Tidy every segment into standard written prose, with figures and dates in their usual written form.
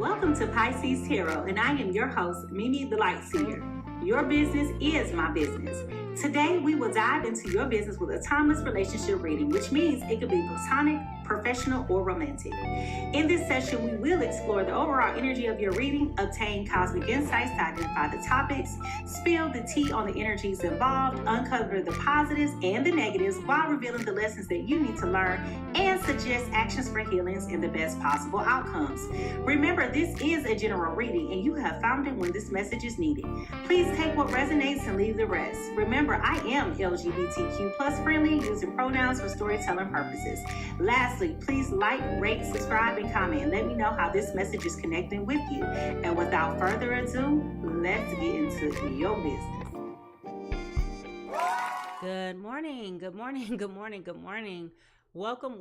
Welcome to Pisces Tarot, and I am your host, Mimi Lightseer. Your business is my business. Today, we will dive into your business with a timeless relationship reading, which means it could be platonic, professional, or romantic. In this session, we will explore the overall energy of your reading, obtain cosmic insights to identify the topics, spill the tea on the energies involved, uncover the positives and the negatives while revealing the lessons that you need to learn, and suggest actions for healings and the best possible outcomes. Remember, this is a general reading, and you have found it when this message is needed. Please take what resonates and leave the rest. Remember, I am LGBTQ plus friendly, using pronouns for storytelling purposes. Lastly, please like, rate, subscribe, and comment. Let me know how this message is connecting with you. And without further ado, let's get into your business. Good morning, good morning, good morning, good morning. Welcome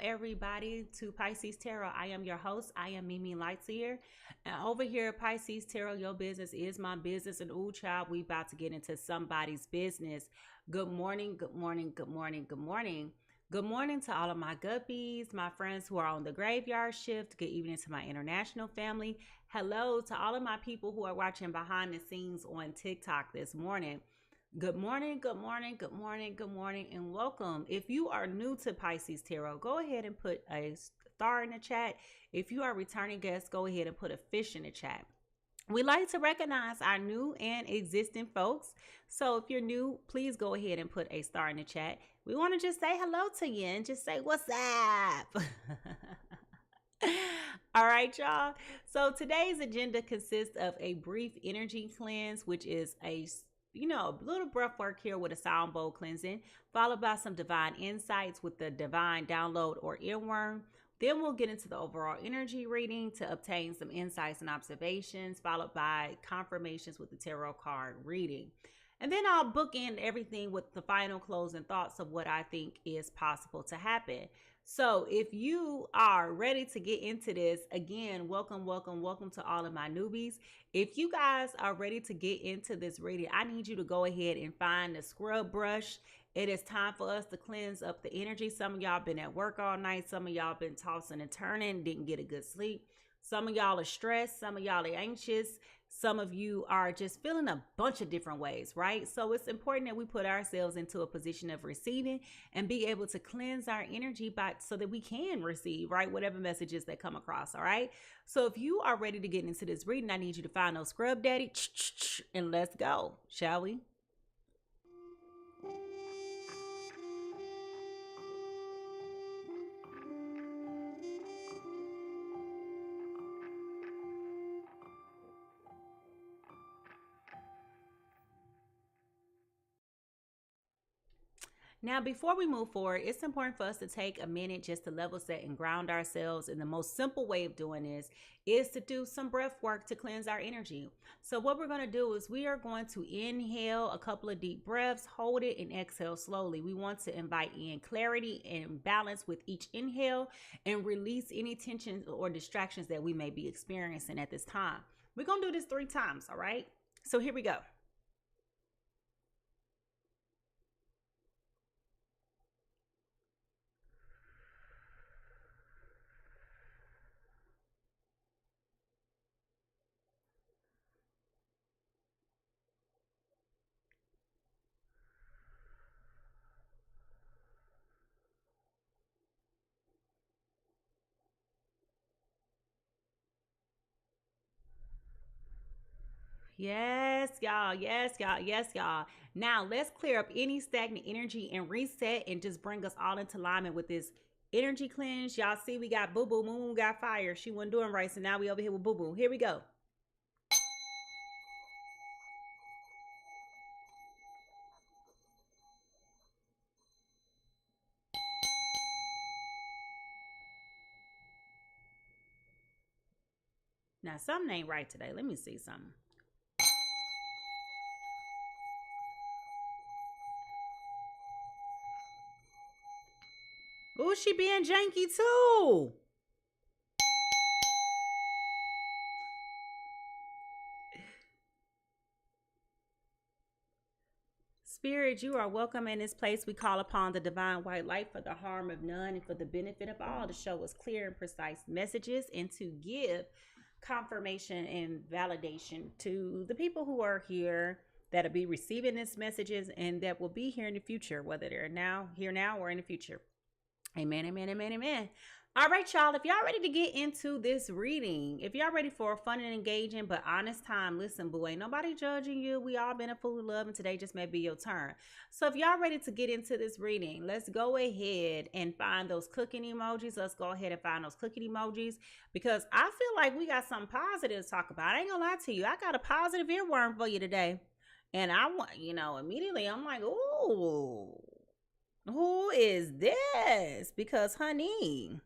everybody to Pisces Tarot. I am your host. I am Mimi Lightseer. And over here at Pisces Tarot, your business is my business. And ooh, child, we about to get into somebody's business. Good morning, good morning, good morning, good morning. Good morning to all of my guppies, my friends who are on the graveyard shift. Good evening to my international family. Hello to all of my people who are watching behind the scenes on TikTok this morning. Good morning, good morning, good morning, good morning, and welcome. If you are new to Pisces Tarot, go ahead and put a star in the chat. If you are a returning guest, go ahead and put a fish in the chat. We like to recognize our new and existing folks. So if you're new, please go ahead and put a star in the chat. We want to just say hello to you and just say, what's up? All right, y'all. So today's agenda consists of a brief energy cleanse, which is a little breath work here with a sound bowl cleansing, followed by some divine insights with the divine download or earworm. Then we'll get into the overall energy reading to obtain some insights and observations, followed by confirmations with the tarot card reading. And then I'll bookend everything with the final closing thoughts of what I think is possible to happen. So if you are ready to get into this, again, welcome to all of my newbies. If you guys are ready to get into this reading, I need you to go ahead and find the scrub brush. It is time for us to cleanse up the energy. Some of y'all been at work all night. Some of y'all been tossing and turning, didn't get a good sleep. Some of y'all are stressed. Some of y'all are anxious. Some of you are just feeling a bunch of different ways, right? So it's important that we put ourselves into a position of receiving and be able to cleanse our energy so that we can receive, right? Whatever messages that come across, all right? So if you are ready to get into this reading, I need you to find those scrub daddy and let's go, shall we? Now, before we move forward, it's important for us to take a minute just to level set and ground ourselves. And the most simple way of doing this is to do some breath work to cleanse our energy. So what we're going to do is we are going to inhale a couple of deep breaths, hold it, and exhale slowly. We want to invite in clarity and balance with each inhale and release any tensions or distractions that we may be experiencing at this time. We're going to do this 3 times, all right? So here we go. Yes, y'all. Yes, y'all. Yes, y'all. Now let's clear up any stagnant energy and reset and just bring us all into alignment with this energy cleanse. Y'all see we got Boo Boo. Moo Moo got fire. She wasn't doing right. So now we over here with Boo Boo. Here we go. Now something ain't right today. Let me see something. Oh, she being janky too. Spirit, you are welcome in this place. We call upon the divine white light for the harm of none and for the benefit of all to show us clear and precise messages and to give confirmation and validation to the people who are here that'll be receiving these messages and that will be here in the future, whether they're here now or in the future. Amen, amen, amen, amen. All right, y'all, if y'all ready to get into this reading, if y'all ready for a fun and engaging but honest time, listen, boo, ain't nobody judging you. We all been a fool of love, and today just may be your turn. So if y'all ready to get into this reading, let's go ahead and find those cooking emojis. Let's go ahead and find those cooking emojis, because I feel like we got something positive to talk about. I ain't gonna lie to you. I got a positive earworm for you today. And I want, immediately I'm like, ooh, who is this? Because, honey,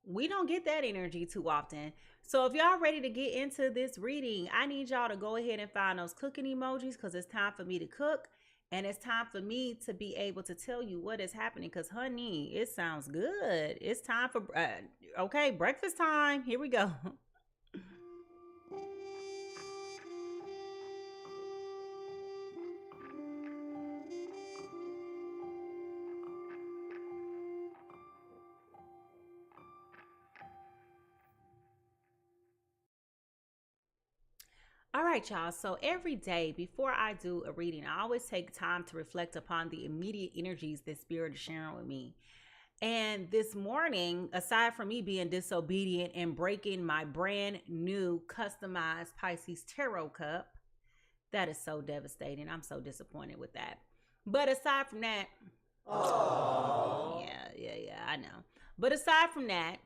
we don't get that energy too often. So if y'all ready to get into this reading, I need y'all to go ahead and find those cooking emojis, because it's time for me to cook. And it's time for me to be able to tell you what is happening, because, honey, it sounds good. It's time for, okay, breakfast time. Here we go. All right, y'all. So every day before I do a reading, I always take time to reflect upon the immediate energies that Spirit is sharing with me. And this morning, aside from me being disobedient and breaking my brand new customized Pisces tarot cup, that is so devastating. I'm so disappointed with that. But aside from that, oh yeah, I know. But aside from that,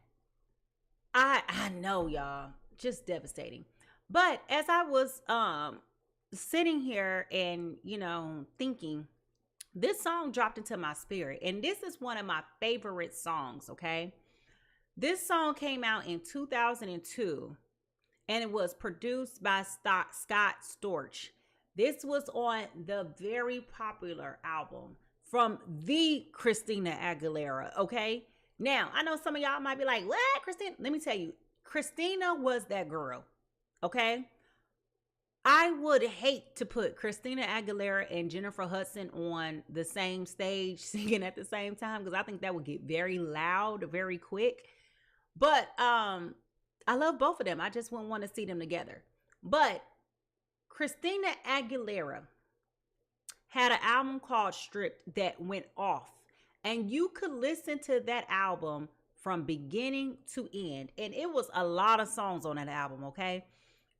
I know, y'all, just devastating. But as I was sitting here and, thinking, this song dropped into my spirit. And this is one of my favorite songs, okay? This song came out in 2002, and it was produced by Scott Storch. This was on the very popular album from the Christina Aguilera, okay? Now, I know some of y'all might be like, what, Christina? Let me tell you, Christina was that girl. Okay, I would hate to put Christina Aguilera and Jennifer Hudson on the same stage singing at the same time, because I think that would get very loud very quick. But I love both of them. I just wouldn't want to see them together. But Christina Aguilera had an album called Stripped that went off, and you could listen to that album from beginning to end, and it was a lot of songs on that album, okay?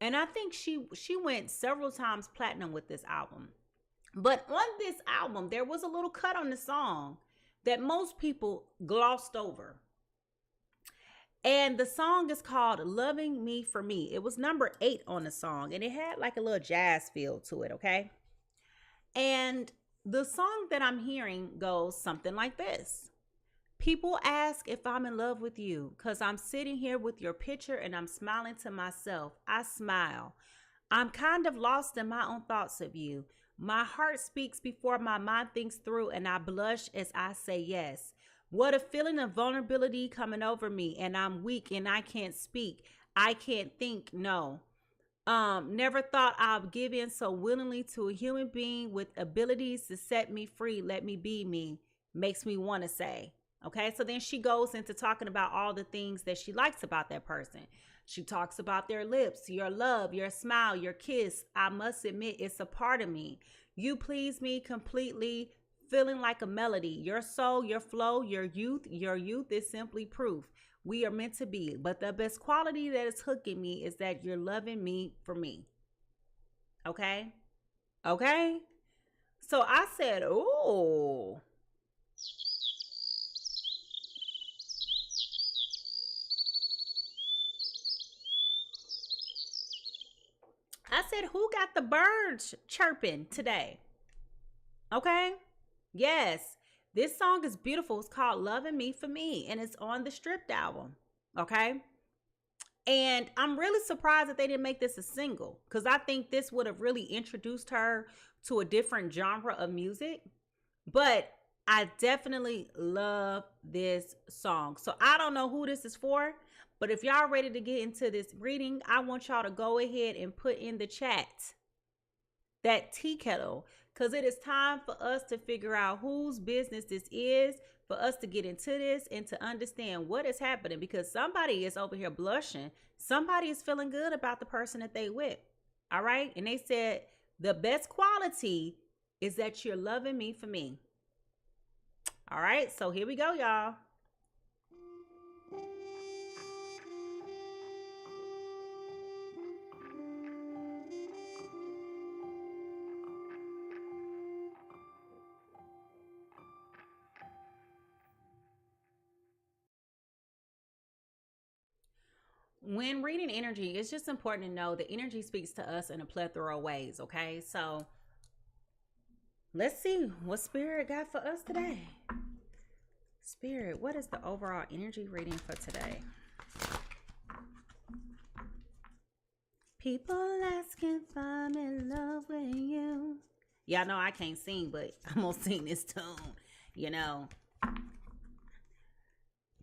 And I think she went several times platinum with this album. But on this album, there was a little cut on the song that most people glossed over. And the song is called Loving Me for Me. It was number 8 on the song, and it had like a little jazz feel to it, okay? And the song that I'm hearing goes something like this. People ask if I'm in love with you because I'm sitting here with your picture and I'm smiling to myself. I smile. I'm kind of lost in my own thoughts of you. My heart speaks before my mind thinks through, and I blush as I say yes. What a feeling of vulnerability coming over me, and I'm weak and I can't speak. I can't think, no. Never thought I'd give in so willingly to a human being with abilities to set me free. Let me be me. Makes me want to say. Okay, so then she goes into talking about all the things that she likes about that person. She talks about their lips, your love, your smile, your kiss. I must admit, it's a part of me. You please me completely, feeling like a melody. Your soul, your flow, your youth is simply proof. We are meant to be. But the best quality that is hooking me is that you're loving me for me. Okay? Okay? So I said, oh. I said, who got the birds chirping today? Okay. Yes. This song is beautiful. It's called Loving Me for Me, and it's on the Stripped album. Okay. And I'm really surprised that they didn't make this a single, because I think this would have really introduced her to a different genre of music. But I definitely love this song. So I don't know who this is for, But if y'all ready to get into this reading, I want y'all to go ahead and put in the chat that tea kettle, because it is time for us to figure out whose business this is, for us to get into this and to understand what is happening, because somebody is over here blushing. Somebody is feeling good about the person that they with. All right. And they said the best quality is that you're loving me for me. All right. So here we go, y'all. When reading energy, it's just important to know that energy speaks to us in a plethora of ways, okay? So let's see what Spirit got for us today. Spirit, what is the overall energy reading for today? People asking if I'm in love with you. Y'all know I can't sing, but I'm gonna sing this tune, you know.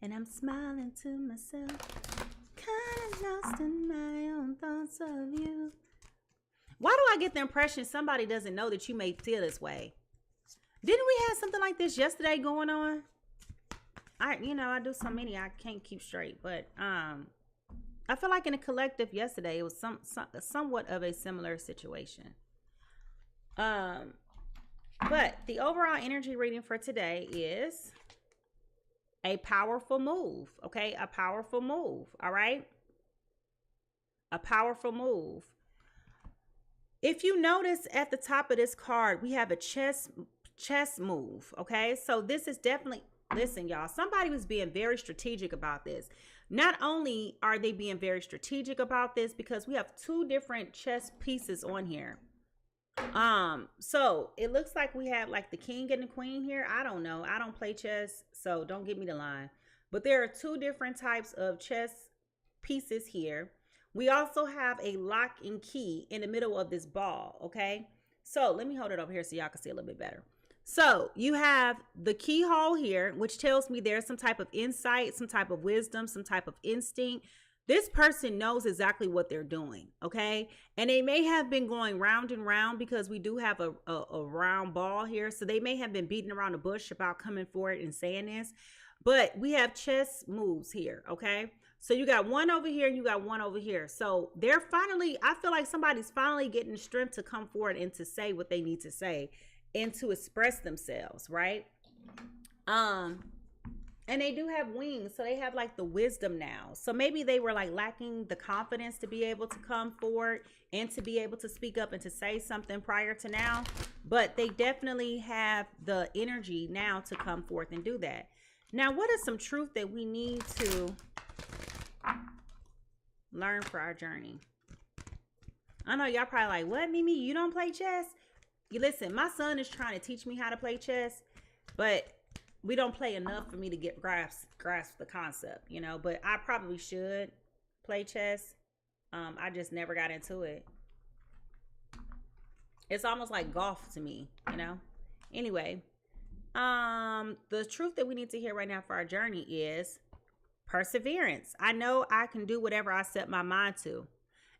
And I'm smiling to myself, kind of lost in my own thoughts of you. Why do I get the impression somebody doesn't know that you may feel this way? Didn't we have something like this yesterday going on? I do so many I can't keep straight, but I feel like in a collective yesterday it was somewhat of a similar situation. But the overall energy reading for today is a powerful move, okay? A powerful move, all right? A powerful move. If you notice at the top of this card, we have a chess move, okay? So this is definitely, listen, y'all, somebody was being very strategic about this. Not only are they being very strategic about this, because we have two different chess pieces on here. So it looks like we have like the king and the queen here. I don't know. I don't play chess, so don't give me the line. But there are two different types of chess pieces here. We also have a lock and key in the middle of this ball, okay? So let me hold it over here so y'all can see a little bit better. So you have the keyhole here, which tells me there's some type of insight, some type of wisdom, some type of instinct. This person knows exactly what they're doing, okay? And they may have been going round and round, because we do have a round ball here. So they may have been beating around the bush about coming forward and saying this. But we have chess moves here, okay? So you got one over here and you got one over here. So they're finally, I feel like somebody's finally getting the strength to come forward and to say what they need to say and to express themselves, right? And they do have wings, so they have like the wisdom now. So maybe they were like lacking the confidence to be able to come forward and to be able to speak up and to say something prior to now. But they definitely have the energy now to come forth and do that. Now, what is some truth that we need to learn for our journey? I know y'all probably like, what, Mimi, you don't play chess? You listen, my son is trying to teach me how to play chess, but we don't play enough for me to get grasp the concept, you know. But I probably should play chess. I just never got into it. It's almost like golf to me, you know. Anyway, the truth that we need to hear right now for our journey is perseverance. I know I can do whatever I set my mind to.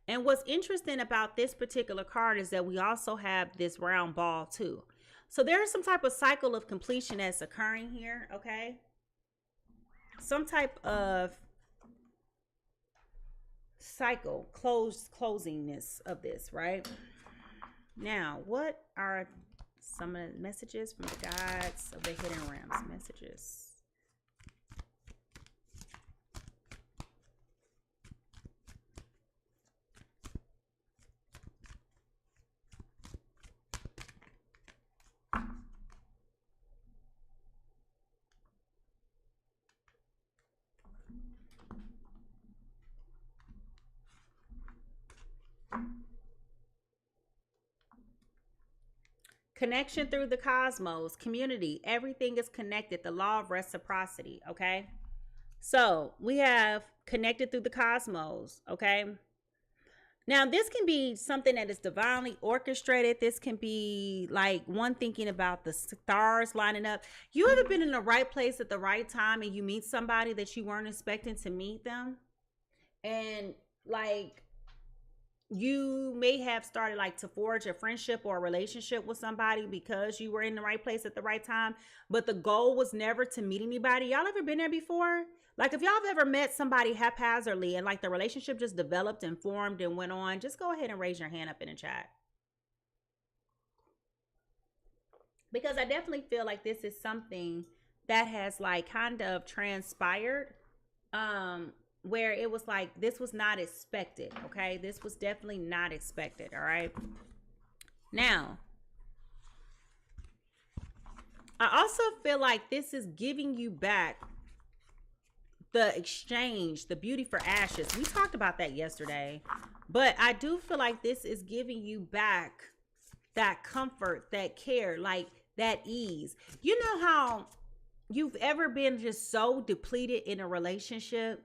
And what's interesting about this particular card is that we also have this round ball too. So there's some type of cycle of completion that's occurring here, okay? Some type of cycle, closingness of this, right? Now, what are some of the messages from the guides of the hidden realms? Messages. Connection through the cosmos, community, everything is connected. The law of reciprocity, okay? So we have connected through the cosmos, okay? Now, this can be something that is divinely orchestrated. This can be like one thinking about the stars lining up. You ever been in the right place at the right time and you meet somebody that you weren't expecting to meet them? And like, you may have started like to forge a friendship or a relationship with somebody because you were in the right place at the right time, but the goal was never to meet anybody. Y'all ever been there before? Like, if y'all have ever met somebody haphazardly and like the relationship just developed and formed and went on, just go ahead and raise your hand up in the chat. Because I definitely feel like this is something that has like kind of transpired, where it was like, this was not expected. Okay, this was definitely not expected. All right, now I also feel like this is giving you back the exchange, the beauty for ashes. We talked about that yesterday, but I do feel like this is giving you back that comfort, that care, like that ease. You know how you've ever been just so depleted in a relationship,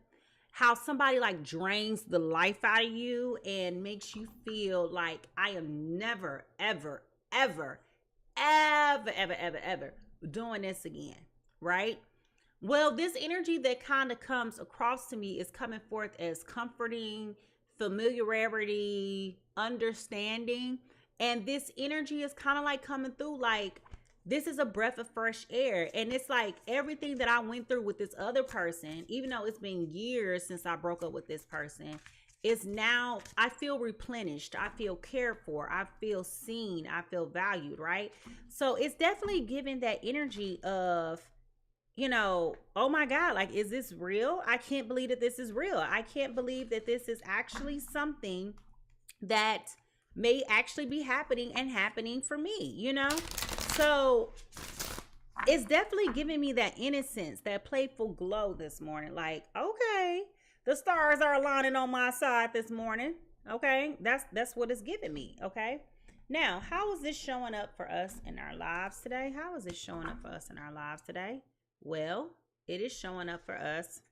how somebody like drains the life out of you and makes you feel like, I am never, ever, ever, ever, ever, ever, ever doing this again, right? Well, this energy that kind of comes across to me is coming forth as comforting, familiarity, understanding. And this energy is kind of like coming through like, this is a breath of fresh air. And it's like everything that I went through with this other person, even though it's been years since I broke up with this person, is now, I feel replenished. I feel cared for. I feel seen. I feel valued, right? So it's definitely giving that energy of, you know, oh my God, like, is this real? I can't believe that this is real. I can't believe that this is actually something that may actually be happening for me, you know? So it's definitely giving me that innocence, that playful glow this morning. Like, okay, the stars are aligning on my side this morning. Okay, that's what it's giving me. Okay, now how is this showing up for us in our lives today? How is it showing up for us in our lives today? Well, it is showing up for us.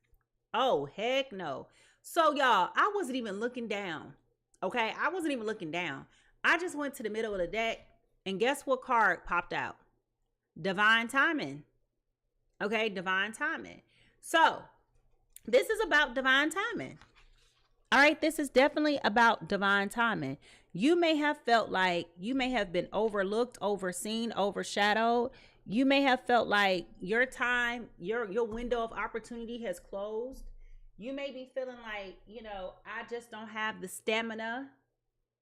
Oh, heck no. So y'all, I wasn't even looking down. Okay, I wasn't even looking down. I just went to the middle of the deck, and guess what card popped out? Divine timing. Okay, divine timing. So this is about divine timing. All right, this is definitely about divine timing. You may have felt like you may have been overlooked, overseen, overshadowed. You may have felt like your time, your window of opportunity has closed. You may be feeling like, you know, I just don't have the stamina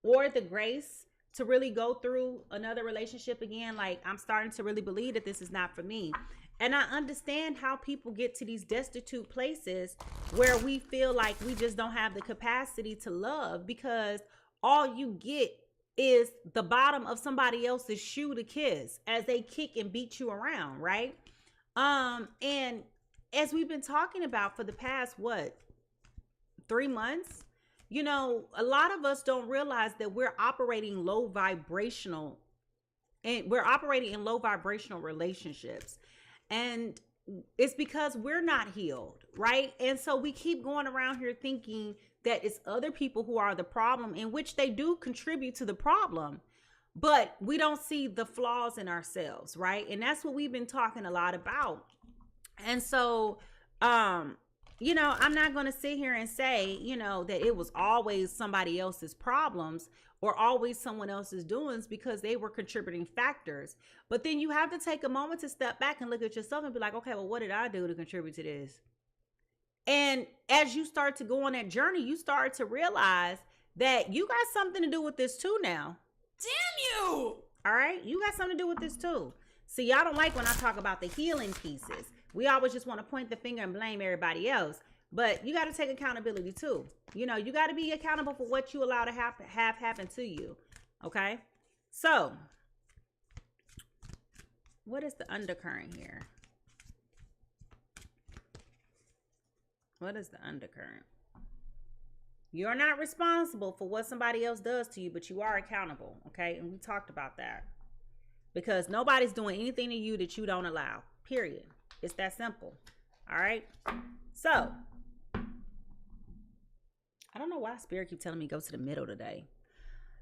or the grace to really go through another relationship again. Like, I'm starting to really believe that this is not for me. And I understand how people get to these destitute places where we feel like we just don't have the capacity to love, because all you get is the bottom of somebody else's shoe to kiss as they kick and beat you around, right? And as we've been talking about for the past, 3 months, you know, a lot of us don't realize that we're operating low vibrational, and we're operating in low vibrational relationships. And it's because we're not healed, right? And so we keep going around here thinking that it's other people who are the problem, in which they do contribute to the problem, but we don't see the flaws in ourselves, right? And that's what we've been talking a lot about. And so, you know, I'm not going to sit here and say, you know, that it was always somebody else's problems or always someone else's doings, because they were contributing factors. But then you have to take a moment to step back and look at yourself and be like, okay, well, what did I do to contribute to this? And as you start to go on that journey, you start to realize that you got something to do with this too now. Damn you! All right? You got something to do with this too. See, y'all don't like when I talk about the healing pieces. We always just want to point the finger and blame everybody else. But you got to take accountability too. You know, you got to be accountable for what you allow to have happen to you. Okay? So, what is the undercurrent here? What is the undercurrent? You're not responsible for what somebody else does to you, but you are accountable. Okay? And we talked about that. Because nobody's doing anything to you that you don't allow. Period. It's that simple. All right? So, I don't know why Spirit keep telling me go to the middle today.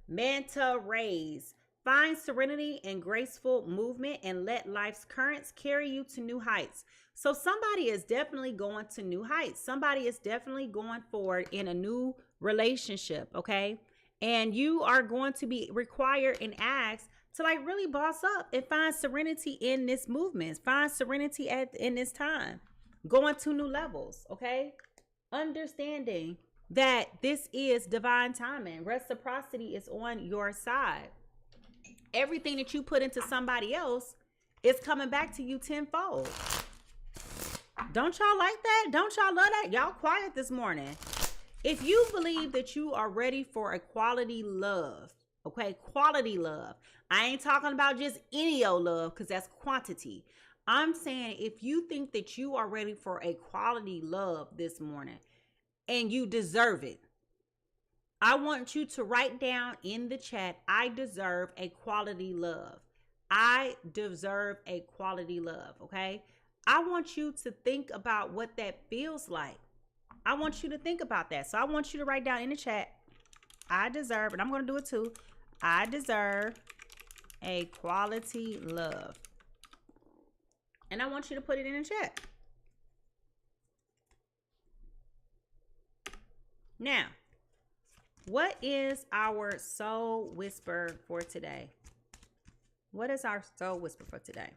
Manta rays. Find serenity and graceful movement and let life's currents carry you to new heights. So somebody is definitely going to new heights. Somebody is definitely going forward in a new relationship, okay? And you are going to be required and asked to like really boss up and find serenity in this movement. Find serenity in this time. Going to new levels, okay? Understanding that this is divine timing. Reciprocity is on your side. Everything that you put into somebody else is coming back to you tenfold. Don't y'all like that? Don't y'all love that? Y'all quiet this morning. If you believe that you are ready for a quality love, okay, quality love. I ain't talking about just any old love because that's quantity. I'm saying if you think that you are ready for a quality love this morning and you deserve it, I want you to write down in the chat, I deserve a quality love. I deserve a quality love, okay? I want you to think about what that feels like. I want you to think about that. So I want you to write down in the chat, I deserve, and I'm going to do it too. I deserve a quality love. And I want you to put it in the chat. Now, what is our soul whisper for today? What is our soul whisper for today?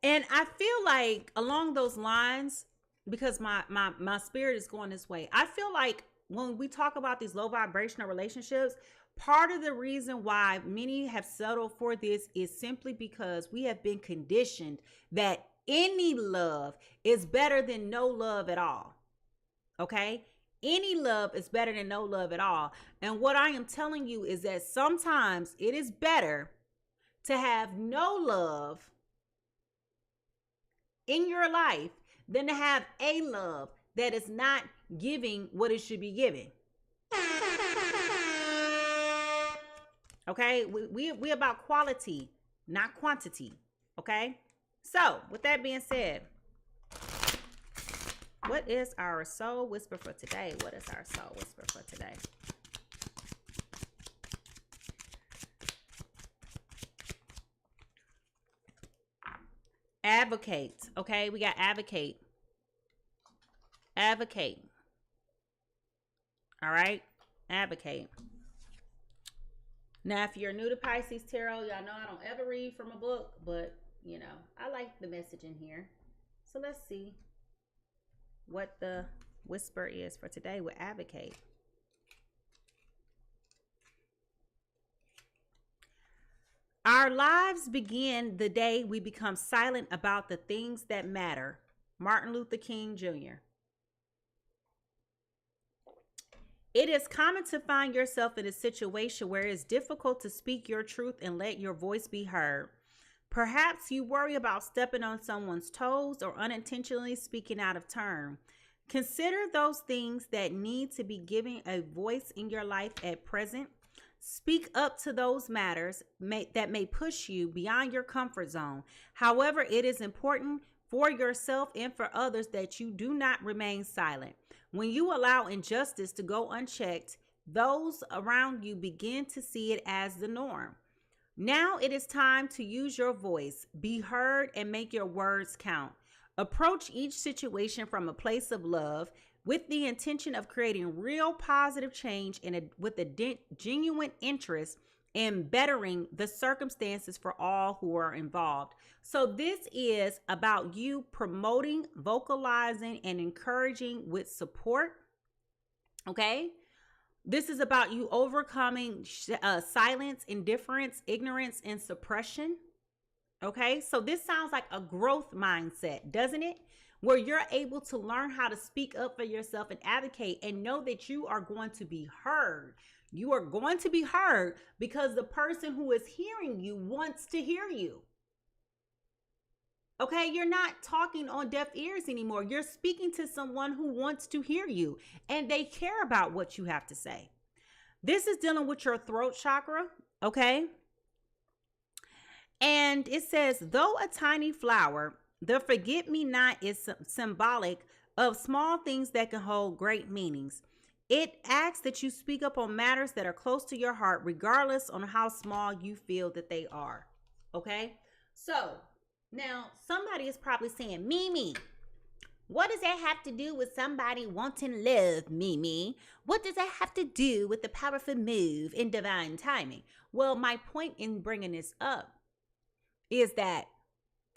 And I feel like along those lines, because my spirit is going this way, I feel like when we talk about these low vibrational relationships, part of the reason why many have settled for this is simply because we have been conditioned that any love is better than no love at all. Okay? Any love is better than no love at all. And what I am telling you is that sometimes it is better to have no love in your life than to have a love that is not giving what it should be giving. Okay? We about quality, not quantity. Okay? So, with that being said, what is our soul whisper for today? What is our soul whisper for today? Advocate. Okay, we got advocate. Advocate. All right, advocate. Now, if you're new to Pisces Tarot, y'all know I don't ever read from a book, but you know, I like the message in here. So let's see what the whisper is for today with advocate. Our lives begin the day we become silent about the things that matter. Martin Luther King Jr. It is common to find yourself in a situation where it is difficult to speak your truth and let your voice be heard. Perhaps you worry about stepping on someone's toes or unintentionally speaking out of turn. Consider those things that need to be given a voice in your life at present. Speak up to those matters that may push you beyond your comfort zone. However, it is important for yourself and for others that you do not remain silent. When you allow injustice to go unchecked, those around you begin to see it as the norm. Now it is time to use your voice, be heard, and make your words count. Approach each situation from a place of love with the intention of creating real positive change with a genuine interest in bettering the circumstances for all who are involved. So this is about you promoting, vocalizing, and encouraging with support. Okay? This is about you overcoming silence, indifference, ignorance, and suppression. Okay, so this sounds like a growth mindset, doesn't it? Where you're able to learn how to speak up for yourself and advocate and know that you are going to be heard. You are going to be heard because the person who is hearing you wants to hear you. Okay, you're not talking on deaf ears anymore. You're speaking to someone who wants to hear you and they care about what you have to say. This is dealing with your throat chakra, okay? And it says, though a tiny flower, the forget-me-not is symbolic of small things that can hold great meanings. It asks that you speak up on matters that are close to your heart, regardless on how small you feel that they are. Okay? So, now somebody is probably saying, Mimi, what does that have to do with somebody wanting love, Mimi? What does that have to do with the powerful move in divine timing? Well, my point in bringing this up is that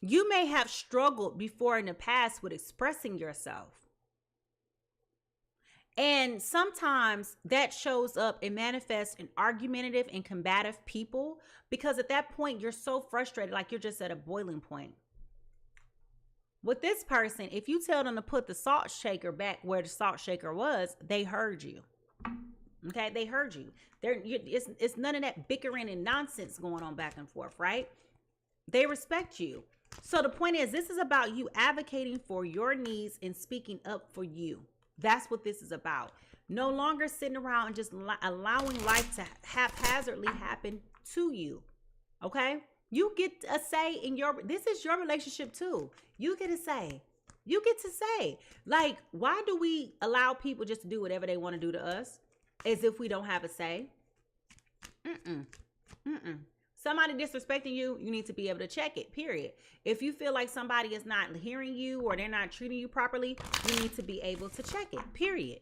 you may have struggled before in the past with expressing yourself. And sometimes that shows up and manifests in argumentative and combative people, because at that point you're so frustrated, like you're just at a boiling point. With this person, if you tell them to put the salt shaker back where the salt shaker was, they heard you. Okay, they heard you. It's none of that bickering and nonsense going on back and forth, right? They respect you. So the point is, this is about you advocating for your needs and speaking up for you. That's what this is about. No longer sitting around and just allowing life to haphazardly happen to you. Okay? You get a say in this is your relationship too. You get a say. You get to say. Like, why do we allow people just to do whatever they want to do to us as if we don't have a say? Somebody disrespecting you, you need to be able to check it, period. If you feel like somebody is not hearing you or they're not treating you properly, you need to be able to check it, period.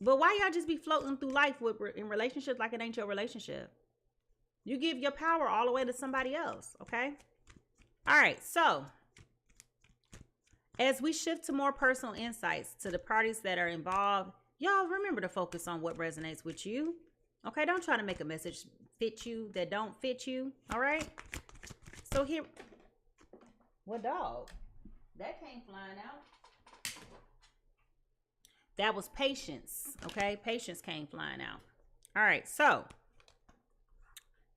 But why y'all just be floating through life in relationships like it ain't your relationship? You give your power all the way to somebody else, okay? All right, so as we shift to more personal insights to the parties that are involved, y'all remember to focus on what resonates with you, okay? Don't try to make a message fit you that don't fit you, all right? So here, what dog? That came flying out. That was patience, okay? Patience came flying out. All right, so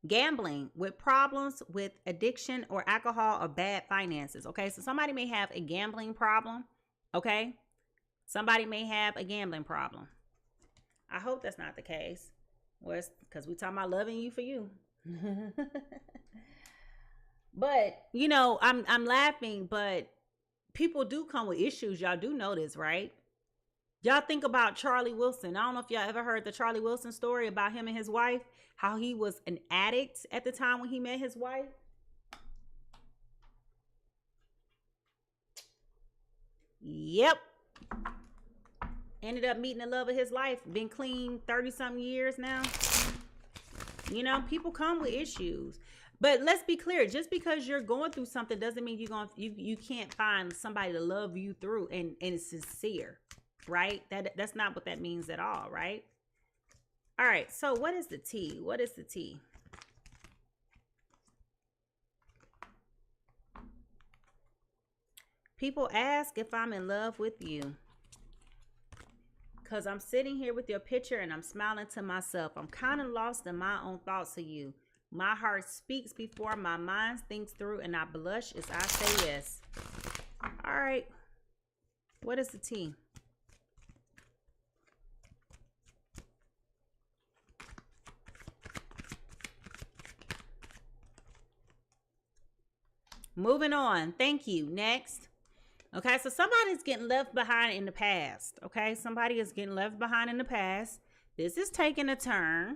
gambling with problems with addiction or alcohol or bad finances, okay? So somebody may have a gambling problem, okay? Somebody may have a gambling problem. I hope that's not the case. Well, because we talking about loving you for you. But, you know, I'm laughing, but people do come with issues. Y'all do know this, right? Y'all think about Charlie Wilson. I don't know if y'all ever heard the Charlie Wilson story about him and his wife, how he was an addict at the time when he met his wife. Yep. Ended up meeting the love of his life. Been clean 30-something years now. You know, people come with issues. But let's be clear, just because you're going through something doesn't mean you can't find somebody to love you through and it's sincere, right? That's not what that means at all, right? All right, so what is the T? What is the T? People ask if I'm in love with you. Because I'm sitting here with your picture and I'm smiling to myself. I'm kind of lost in my own thoughts of you. My heart speaks before my mind thinks through, and I blush as I say yes. All right. What is the T? Moving on. Thank you. Next. Okay, so somebody's getting left behind in the past. Okay, somebody is getting left behind in the past. This is taking a turn.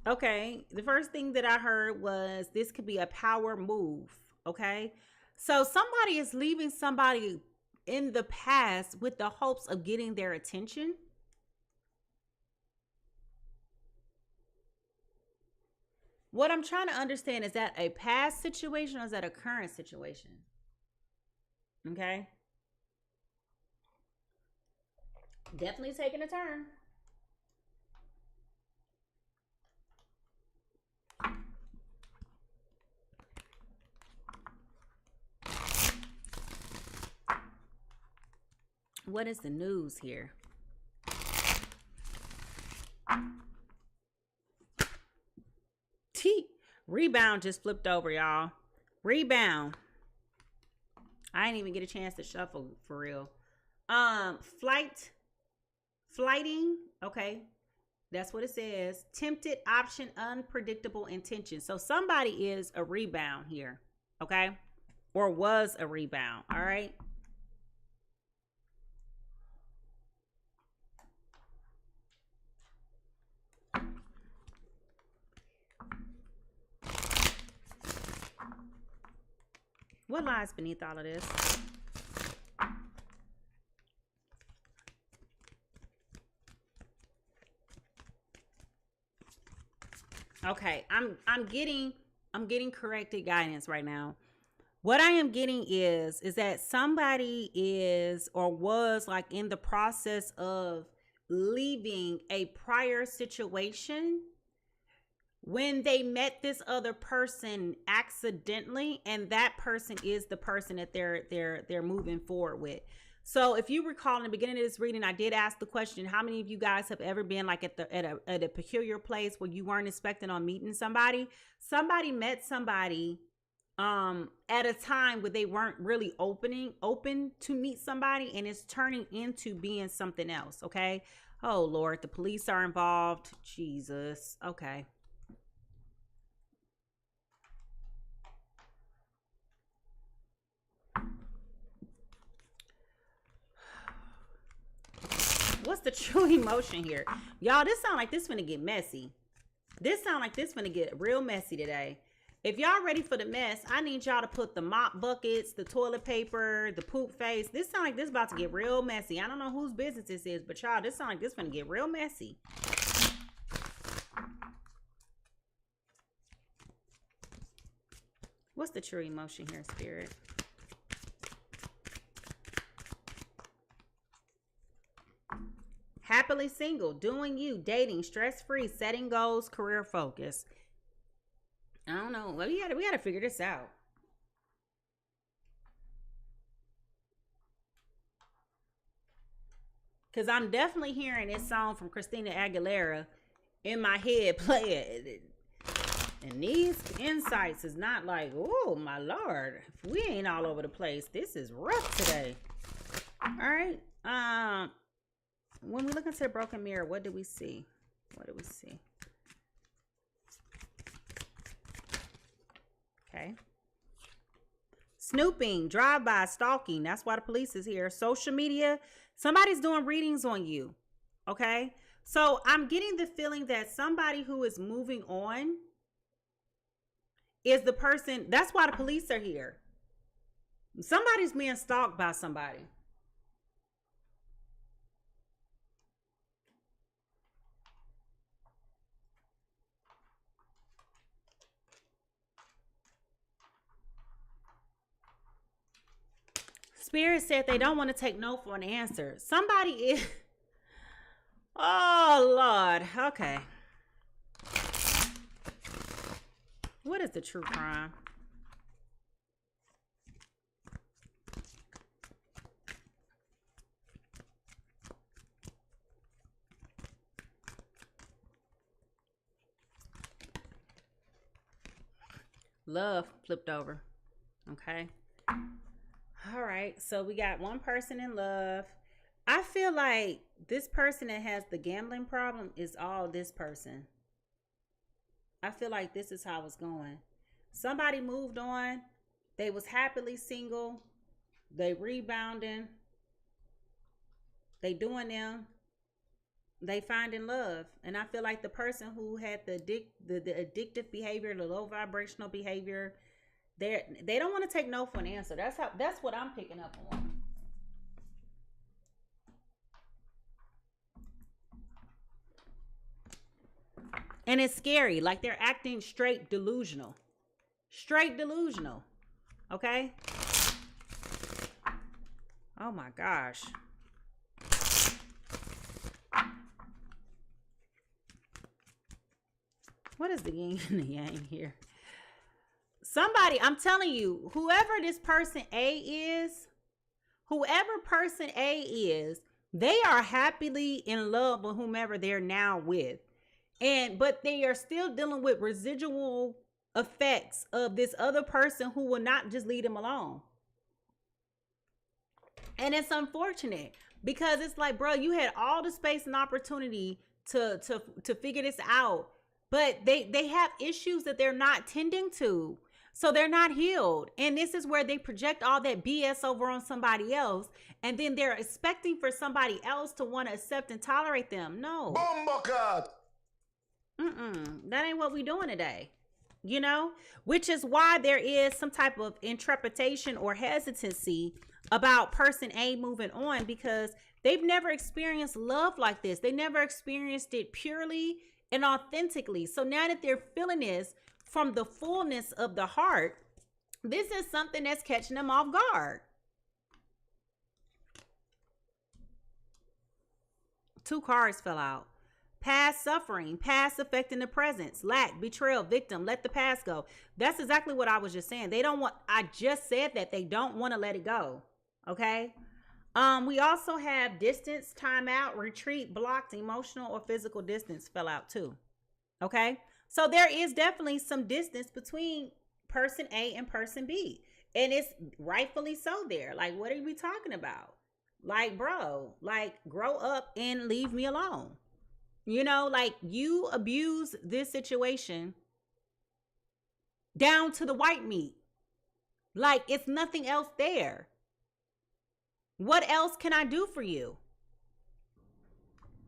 Okay, the first thing that I heard was this could be a power move. Okay, so somebody is leaving somebody in the past with the hopes of getting their attention. What I'm trying to understand, is that a past situation or is that a current situation? Okay. Definitely taking a turn. What is the news here? Rebound just flipped over, y'all. Rebound. I didn't even get a chance to shuffle for real. Flighting. Okay. That's what it says. Tempted, option, unpredictable intention. So somebody is a rebound here. Okay. Or was a rebound. All right. What lies beneath all of this? Okay, I'm getting corrected guidance right now. What I am getting is that somebody is or was like in the process of leaving a prior situation when they met this other person accidentally, and that person is the person that they're moving forward with. So if you recall in the beginning of this reading, I did ask the question, how many of you guys have ever been like at a peculiar place where you weren't expecting on meeting somebody? Somebody met somebody at a time where they weren't really open to meet somebody, and it's turning into being something else. Okay. Oh Lord, the police are involved. Jesus. Okay. What's the true emotion here? Y'all, this sound like this finna get messy. This sound like this finna get real messy today. If y'all ready for the mess, I need y'all to put the mop buckets, the toilet paper, the poop face. This sound like this about to get real messy. I don't know whose business this is, but y'all, this sound like this finna get real messy. What's the true emotion here, Spirit? Happily single, doing you, dating, stress-free, setting goals, career focus. I don't know. Well, we gotta figure this out. Cause I'm definitely hearing this song from Christina Aguilera in my head playing. And these insights is not like, oh my Lord, if we ain't all over the place, this is rough today. All right. When we look into the broken mirror, what do we see? What do we see? Okay. Snooping, drive-by, stalking. That's why the police is here. Social media. Somebody's doing readings on you. Okay. So I'm getting the feeling that somebody who is moving on is the person. That's why the police are here. Somebody's being stalked by somebody. Spirit said they don't want to take no for an answer. Somebody is. Oh, Lord. Okay. What is the true crime? Love flipped over. Okay. All right, so we got one person in love. I feel like this person that has the gambling problem is all this person. I feel like this is how it's going. Somebody moved on. They was happily single. They rebounding. They doing them. They finding love. And I feel like the person who had the addictive behavior, the low vibrational behavior, they don't want to take no for an answer. That's what I'm picking up on. And it's scary. Like they're acting straight delusional. Straight delusional. Okay? Oh my gosh. What is the yin and the yang here? Somebody, I'm telling you, whoever this person A is, they are happily in love with whomever they're now with. But they are still dealing with residual effects of this other person who will not just leave them alone. And it's unfortunate because it's like, bro, you had all the space and opportunity to figure this out, but they have issues that they're not tending to. So they're not healed. And this is where they project all that BS over on somebody else. And then they're expecting for somebody else to want to accept and tolerate them. No. That ain't what we doing today. you know, which is why there is some type of intrepidation or hesitancy about person A moving on, because they've never experienced love like this. They never experienced it purely and authentically. So now that they're feeling this from the fullness of the heart, this is something that's catching them off guard. Two cards fell out. Past suffering, past affecting the present, lack, betrayal, victim, let the past go. That's exactly what I was just saying. They don't want, I just said that they don't want to let it go. Okay. We also have distance, time out, retreat, blocked, emotional or physical distance fell out too. Okay. So there is definitely some distance between person A and person B. And it's rightfully so there. Like, what are we talking about? Like, bro, like, grow up and leave me alone. You know, like, you abuse this situation down to the white meat. Like, it's nothing else there. What else can I do for you?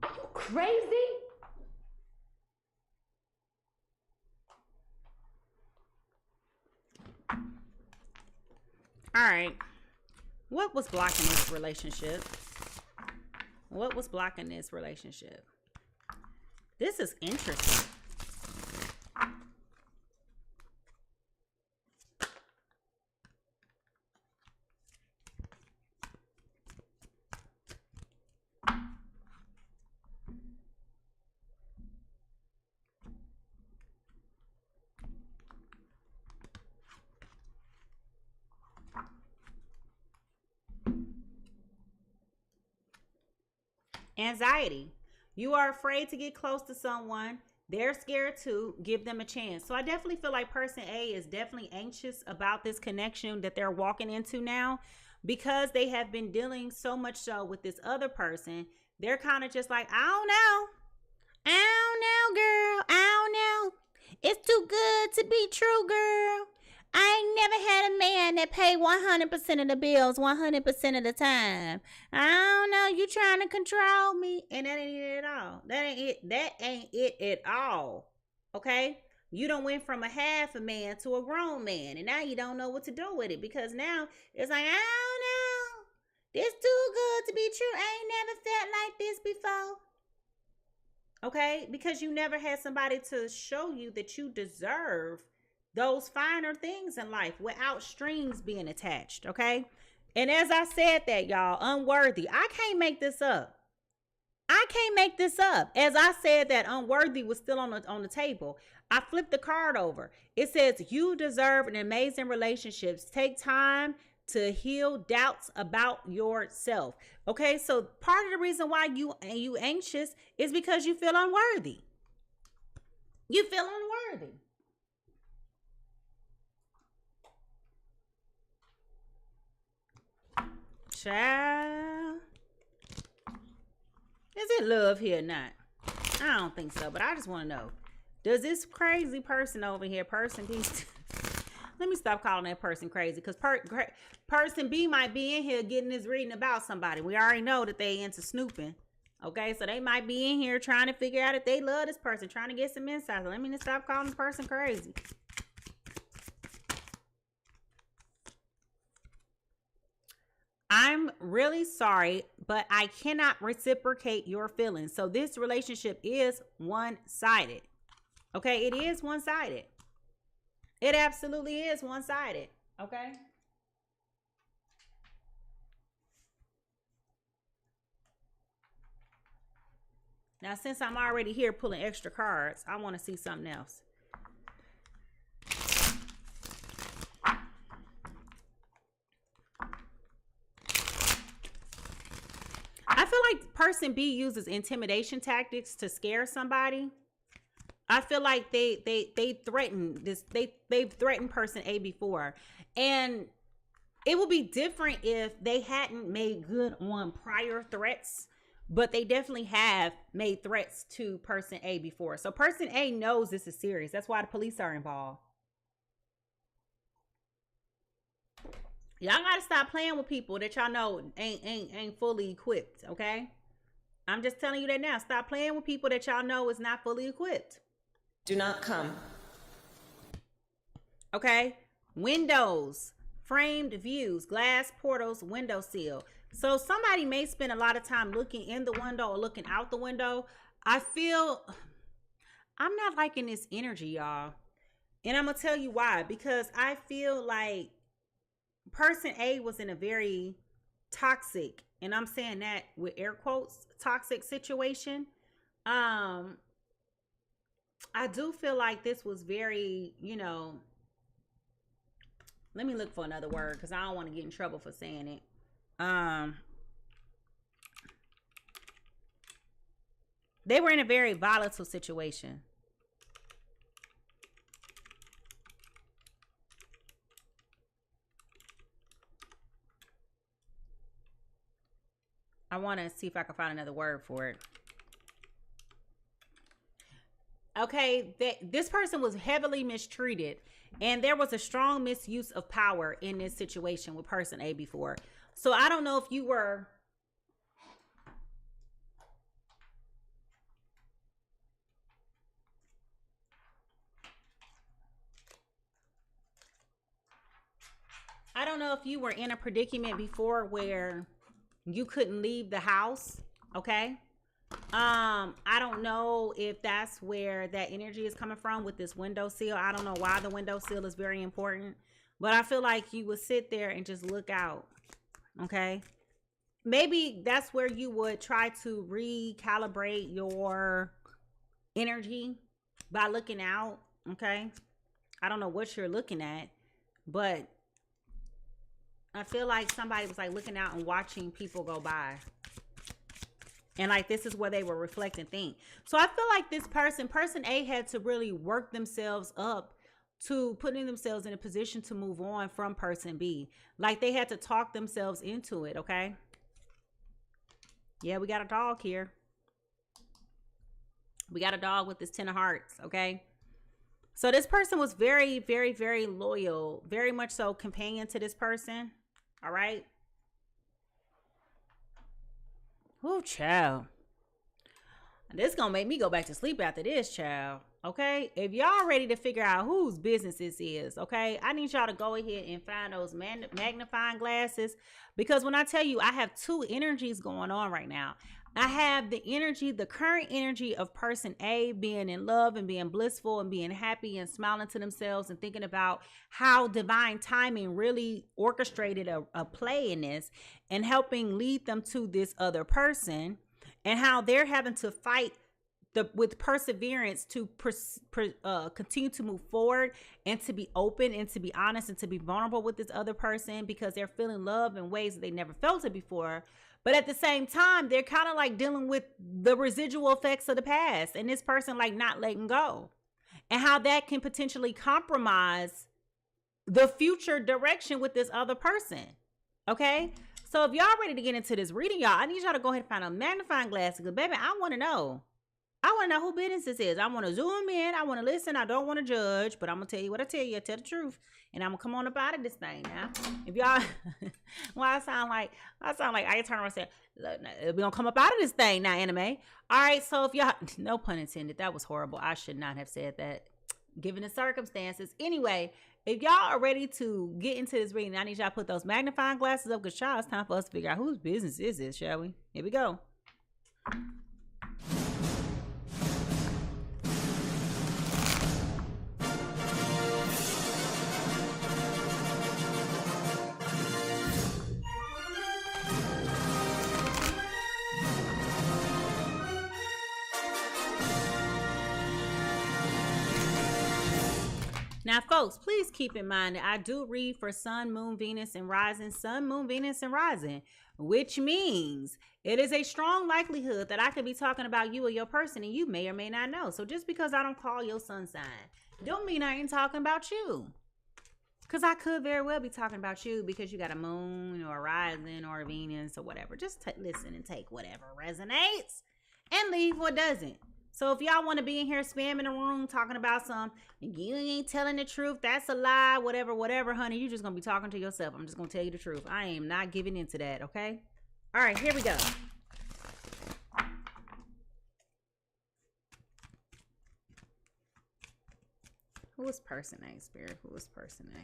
Are you crazy? All right. What was blocking this relationship? What was blocking this relationship? This is interesting. Anxiety. You are afraid to get close to someone. They're scared to give them a chance. So I definitely feel like person A is definitely anxious about this connection that they're walking into now, because they have been dealing so much so with this other person. They're kind of just like, I don't know. I don't know, girl. I don't know. It's too good to be true, girl. I ain't never had a man that paid 100% of the bills 100% of the time. I don't know. You trying to control me. And that ain't it at all. That ain't it. That ain't it at all. Okay? You done went from a half a man to a grown man. And now you don't know what to do with it. Because now it's like, I don't know. This too good to be true. I ain't never felt like this before. Okay? Because you never had somebody to show you that you deserve those finer things in life without strings being attached. Okay. And as I said that, y'all, unworthy. I can't make this up. I can't make this up. As I said that unworthy was still on the table, I flipped the card over. It says you deserve an amazing relationships. Take time to heal doubts about yourself. Okay. So part of the reason why you anxious is because you feel unworthy. You feel unworthy. Child. Is it love here or not? I don't think so, but I just want to know. Does this crazy person over here, person B, let me stop calling that person crazy, because person B might be in here getting this reading about somebody. We already know that they into snooping. Okay, so they might be in here trying to figure out if they love this person, trying to get some insight. So let me just stop calling the person crazy. I'm really sorry, but I cannot reciprocate your feelings. So this relationship is one-sided. Okay, it is one-sided. It absolutely is one-sided. Okay. Now, since I'm already here pulling extra cards, I want to see something else. I feel like person B uses intimidation tactics to scare somebody. I feel like they threaten this. They've threatened person A before, and it would be different if they hadn't made good on prior threats, but they definitely have made threats to person A before. So person A knows this is serious. That's why the police are involved. Y'all gotta stop playing with people that y'all know ain't fully equipped, okay? I'm just telling you that now. Stop playing with people that y'all know is not fully equipped. Do not come. Okay. Windows, framed views, glass portals, window sill. So somebody may spend a lot of time looking in the window or looking out the window. I feel I'm not liking this energy, y'all. And I'm going to tell you why. Because I feel like person A was in a very toxic, and I'm saying that with air quotes, toxic situation. I do feel like this was very, let me look for another word because I don't want to get in trouble for saying it. They were in a very volatile situation. I want to see if I can find another word for it. Okay, this person was heavily mistreated, and there was a strong misuse of power in this situation with person A before. So I don't know if you were... I don't know if you were in a predicament before where you couldn't leave the house, okay? I don't know if that's where that energy is coming from with this window sill. I don't know why the window sill is very important, but I feel like you would sit there and just look out, okay? Maybe that's where you would try to recalibrate your energy by looking out, okay? I don't know what you're looking at, but I feel like somebody was like looking out and watching people go by. And like this is where they were reflect and think. So I feel like this person A had to really work themselves up to putting themselves in a position to move on from person B. Like they had to talk themselves into it, okay? Yeah, we got a dog here. We got a dog with this 10 of hearts, okay? So this person was very, very, very loyal. Very much so companion to this person. All right. Oh, child. This gonna make me go back to sleep after this, child. Okay. If y'all ready to figure out whose business this is, okay, I need y'all to go ahead and find those magnifying glasses, because when I tell you I have two energies going on right now. I have the energy, the current energy of person A being in love and being blissful and being happy and smiling to themselves and thinking about how divine timing really orchestrated a play in this and helping lead them to this other person, and how they're having to fight with perseverance to continue to move forward and to be open and to be honest and to be vulnerable with this other person, because they're feeling love in ways that they never felt it before. But at the same time, they're kind of like dealing with the residual effects of the past and this person like not letting go, and how that can potentially compromise the future direction with this other person. Okay. So if y'all ready to get into this reading, y'all, I need y'all to go ahead and find a magnifying glass, because baby, I want to know. I want to know who business this is. I want to zoom in. I want to listen. I don't want to judge, but I'm going to tell you what I tell you. I tell the truth. And I'm going to come on up out of this thing now. If y'all, well, I sound like I turn around and say, we're going to come up out of this thing now, anime. All right. So if y'all, no pun intended. That was horrible. I should not have said that given the circumstances. Anyway, if y'all are ready to get into this reading, I need y'all to put those magnifying glasses up, because y'all, it's time for us to figure out whose business is this, shall we? Here we go. Now, folks, please keep in mind that I do read for Sun, Moon, Venus, and Rising. Sun, Moon, Venus, and Rising, which means it is a strong likelihood that I could be talking about you or your person, and you may or may not know. So just because I don't call your sun sign, don't mean I ain't talking about you. Because I could very well be talking about you because you got a moon or a rising or a Venus or whatever. Just listen and take whatever resonates and leave what doesn't. So if y'all want to be in here spamming the room talking about you ain't telling the truth, that's a lie, whatever, honey, you just going to be talking to yourself. I'm just going to tell you the truth. I am not giving into that, okay? All right, here we go. Who is person A, Spirit? Who is person A?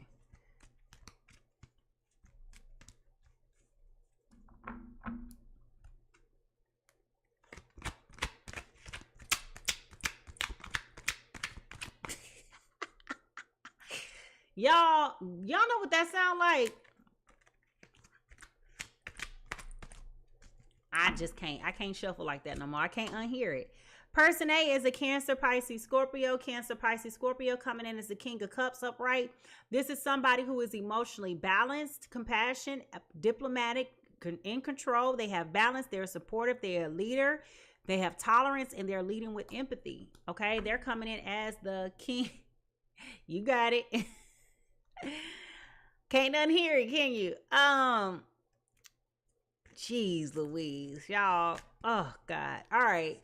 Y'all know what that sound like? I can't shuffle like that no more. I can't unhear it. Person A is a Cancer, Pisces, Scorpio. Cancer, Pisces, Scorpio coming in as the King of Cups upright. This is somebody who is emotionally balanced, compassionate, diplomatic, in control. They have balance. They're supportive. They're a leader. They have tolerance, and they're leading with empathy. Okay, they're coming in as the King. You got it. Can't unhear it, can you? Jeez Louise, y'all. Oh God. All right.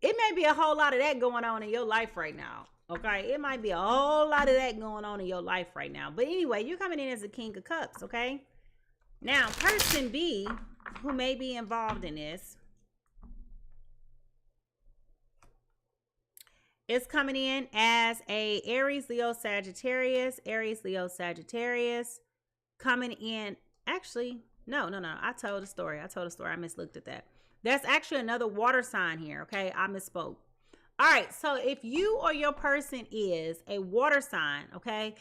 It may be a whole lot of that going on in your life right now. Okay. It might be a whole lot of that going on in your life right now. But anyway, you're coming in as the King of Cups. Okay. Now, person B, who may be involved in this, is coming in as a Aries, Leo, Sagittarius. Aries, Leo, Sagittarius. Coming in. Actually, no. I told a story. I mislooked at that. That's actually another water sign here. Okay. I misspoke. All right. So if you or your person is a water sign, okay,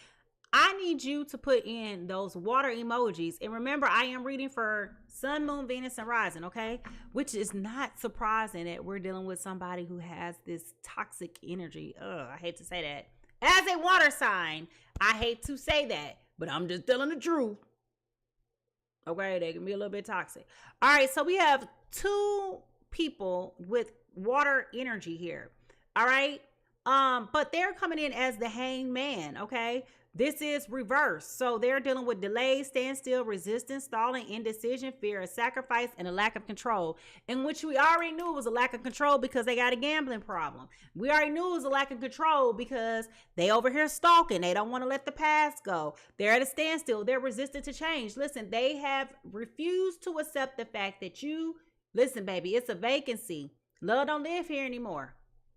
I need you to put in those water emojis. And remember, I am reading for Sun, Moon, Venus, and Rising, okay? Which is not surprising that we're dealing with somebody who has this toxic energy. Ugh, I hate to say that. As a water sign, I hate to say that, but I'm just telling the truth. Okay, they can be a little bit toxic. All right, so we have two people with water energy here. All right, but they're coming in as the hangman, okay? This is reverse. So they're dealing with delay, standstill, resistance, stalling, indecision, fear of sacrifice, and a lack of control, in which we already knew it was a lack of control because they got a gambling problem. We already knew it was a lack of control because they over here stalking. They don't want to let the past go. They're at a standstill. They're resistant to change. Listen, they have refused to accept the fact that listen, baby, it's a vacancy. Love don't live here anymore.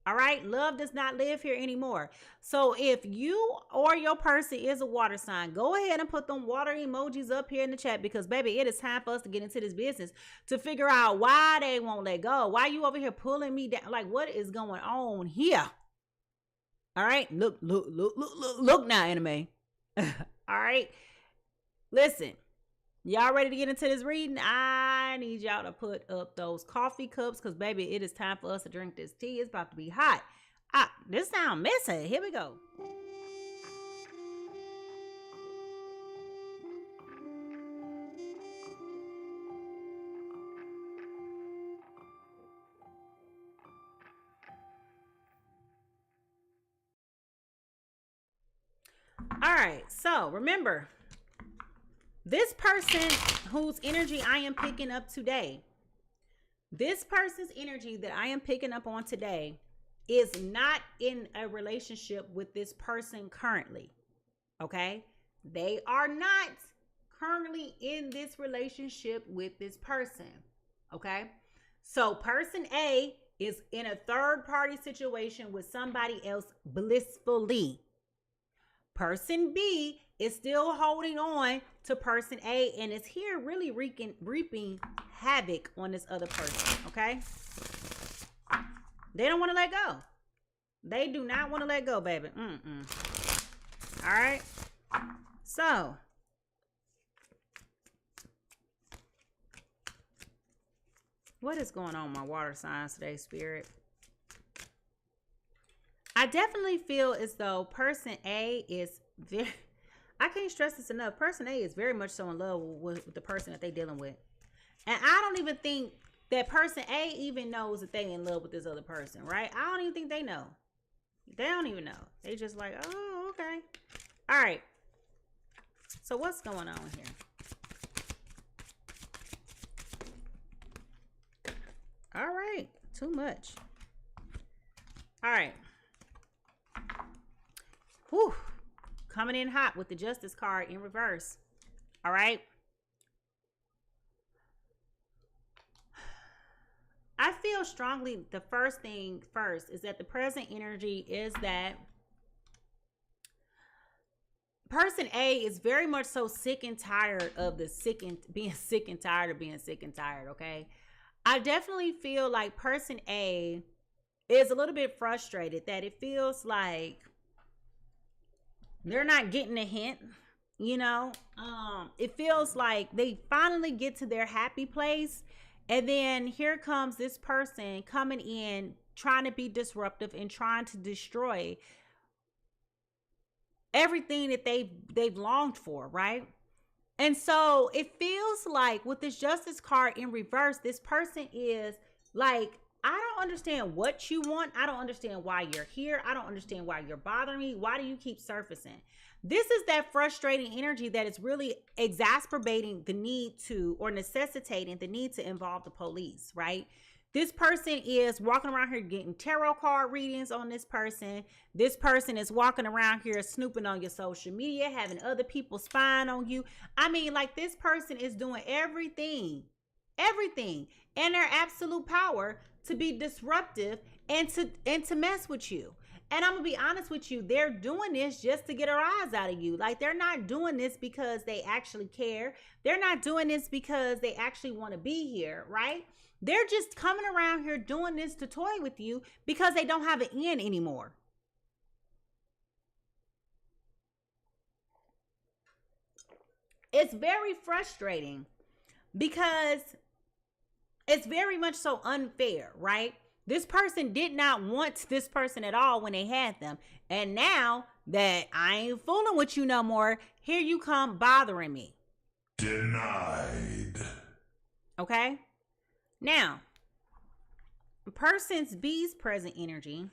All right. Love does not live here anymore. So if you or your person is a water sign, go ahead and put them water emojis up here in the chat, because baby, it is time for us to get into this business to figure out why they won't let go. Why you over here pulling me down? Like, what is going on here? All right. Look now, anime. All right. Listen. Y'all ready to get into this reading? I need y'all to put up those coffee cups, because, baby, it is time for us to drink this tea. It's about to be hot. This sound messy. Here we go. All right. So, remember, this person whose energy I am picking up today, this person's energy that I am picking up on today is not in a relationship with this person currently. Okay? They are not currently in this relationship with this person. Okay? So person A is in a third party situation with somebody else blissfully. Person B is still holding on to person A and is here really reaping havoc on this other person, okay? They don't want to let go. They do not want to let go, baby. All right? So, what is going on, my water signs today, Spirit? I definitely feel as though person A is I can't stress this enough. Person A is very much so in love with the person that they're dealing with. And I don't even think that person A even knows that they in love with this other person, right? I don't even think they know. They don't even know. They just like, oh, okay. All right. So what's going on here? All right. Too much. All right. Whew. Coming in hot with the Justice card in reverse. All right. I feel strongly the first thing first is that the present energy is that person A is very much so sick and tired of the sick and being sick and tired of being sick and tired. Okay. I definitely feel like person A is a little bit frustrated that it feels like they're not getting a hint, you know. It feels like they finally get to their happy place, and then here comes this person coming in trying to be disruptive and trying to destroy everything that they've longed for, right? And so it feels like with this Justice card in reverse, this person is like, I don't understand what you want. I don't understand why you're here. I don't understand why you're bothering me. Why do you keep surfacing? This is that frustrating energy that is really exacerbating the need to, or necessitating the need to involve the police, right? This person is walking around here getting tarot card readings on this person. This person is walking around here snooping on your social media, having other people spying on you. I mean, like, this person is doing everything in their absolute power to be disruptive and to mess with you. And I'm gonna be honest with you, they're doing this just to get a rise out of you. Like, they're not doing this because they actually care. They're not doing this because they actually want to be here, right? They're just coming around here doing this to toy with you because they don't have an end anymore. It's very frustrating because it's very much so unfair, right? This person did not want this person at all when they had them. And now that I ain't fooling with you no more, here you come bothering me. Denied. Okay? Now, person's B's present energy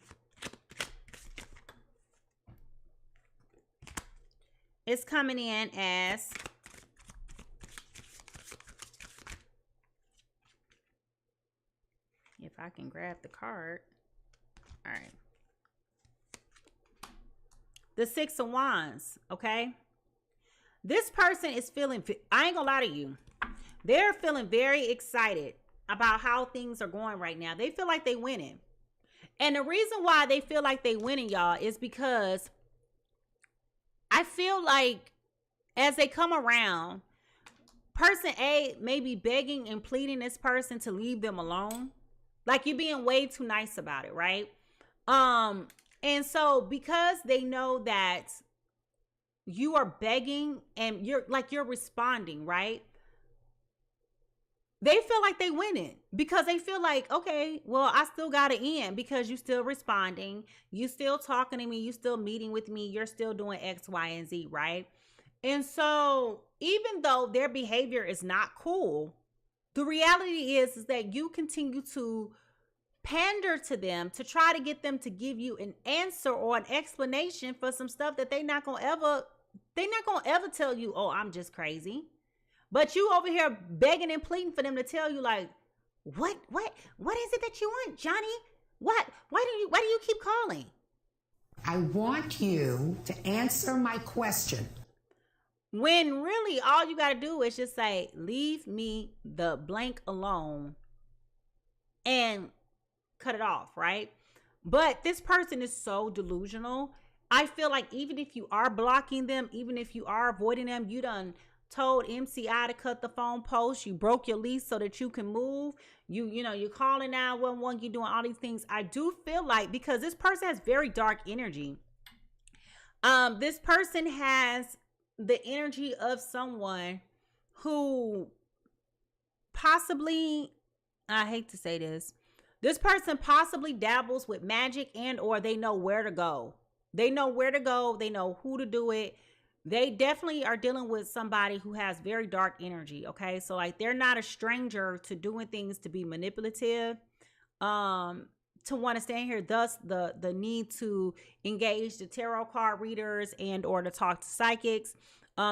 is coming in as if I can grab the card. All right. The Six of Wands, okay? This person is feeling, I ain't gonna lie to you, they're feeling very excited about how things are going right now. They feel like they winning. And the reason why they feel like they winning, y'all, is because I feel like as they come around, person A may be begging and pleading this person to leave them alone. Like, you're being way too nice about it, right? And so because they know that you are begging and you're responding, right? They feel like they winning because they feel like, okay, well, I still got to end because you still responding. You still talking to me. You still meeting with me. You're still doing X, Y, and Z, right? And so even though their behavior is not cool, the reality is that you continue to pander to them to try to get them to give you an answer or an explanation for some stuff that they're not gonna ever tell you, oh, I'm just crazy. But you over here begging and pleading for them to tell you, like, what is it that you want, Johnny? Why do you keep calling? I want you to answer my question. When really all you got to do is just say, leave me the blank alone and cut it off, right? But this person is so delusional. I feel like even if you are blocking them, even if you are avoiding them, you done told MCI to cut the phone post, you broke your lease so that you can move, you're calling 911, you're doing all these things. I do feel like, because this person has very dark energy, this person has the energy of someone who possibly, I hate to say this person possibly dabbles with magic, and or they know where to go. They know where to go. They know who to do it. They definitely are dealing with somebody who has very dark energy. Okay. So like, they're not a stranger to doing things to be manipulative, to want to stand here. Thus the need to engage the tarot card readers and or to talk to psychics.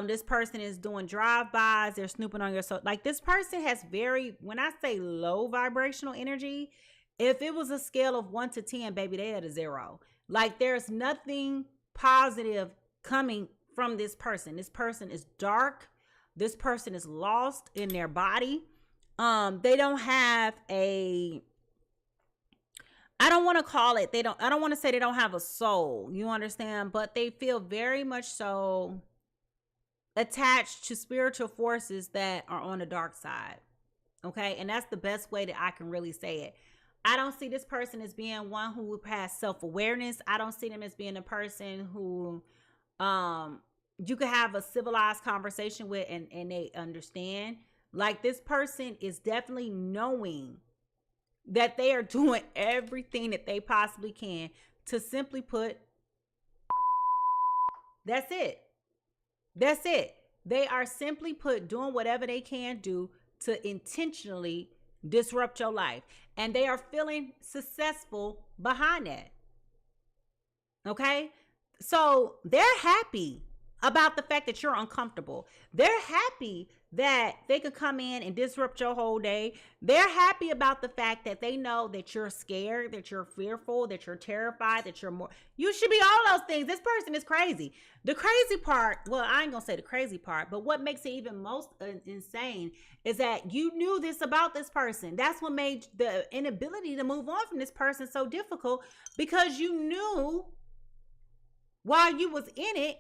This person is doing drive-bys. They're snooping on your soul. Like, this person has very, when I say low vibrational energy, if it was a scale of 1 to 10, baby, they had a 0. Like, there's nothing positive coming from this person. This person is dark. This person is lost in their body. They don't have I don't want to call it, I don't want to say they don't have a soul, you understand? But they feel very much so attached to spiritual forces that are on the dark side. Okay. And that's the best way that I can really say it. I don't see this person as being one who has self-awareness. I don't see them as being a person who you could have a civilized conversation with and they understand. Like, this person is definitely knowing that they are doing everything that they possibly can to simply put, that's it. That's it. They are simply put doing whatever they can do to intentionally disrupt your life. And they are feeling successful behind that. Okay? So they're happy about the fact that you're uncomfortable. They're happy that they could come in and disrupt your whole day. They're happy about the fact that they know that you're scared, that you're fearful, that you're terrified, that you're more. You should be all those things. This person is crazy. The crazy part, well, I ain't gonna say the crazy part, but what makes it even most insane is that you knew this about this person. That's what made the inability to move on from this person so difficult, because you knew while you was in it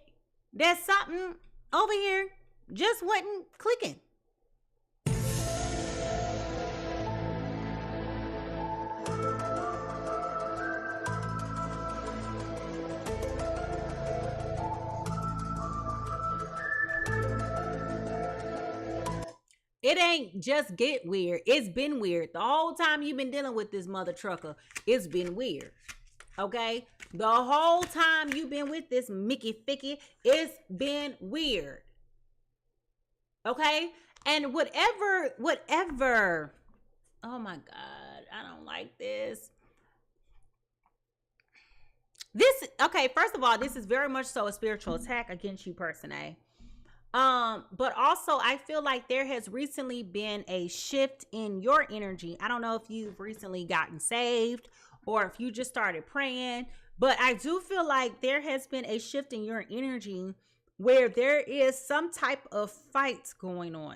that something over here just wasn't clicking. It ain't just get weird. It's been weird. The whole time you've been dealing with this mother trucker, it's been weird. Okay? The whole time you've been with this Mickey Ficky, it's been weird. Okay? And whatever, oh my God, I don't like this. Okay, first of all, this is very much so a spiritual attack against you, person A. But also I feel like there has recently been a shift in your energy. I don't know if you've recently gotten saved or if you just started praying, but I do feel like there has been a shift in your energy where there is some type of fight going on.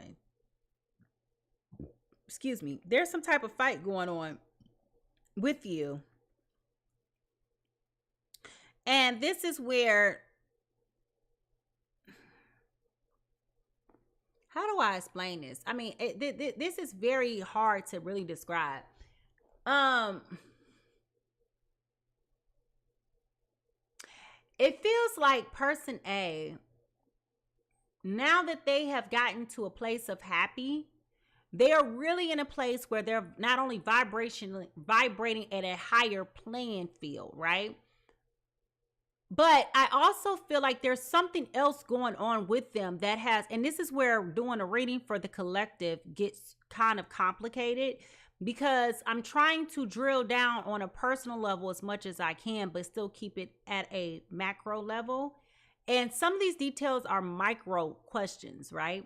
Excuse me. There's some type of fight going on with you. And this is where, how do I explain this? I mean, this is very hard to really describe. It feels like person A, now that they have gotten to a place of happy, they are really in a place where they're not only vibrating at a higher playing field, right? But I also feel like there's something else going on with them that has, and this is where doing a reading for the collective gets kind of complicated, because I'm trying to drill down on a personal level as much as I can, but still keep it at a macro level. And some of these details are micro questions, right?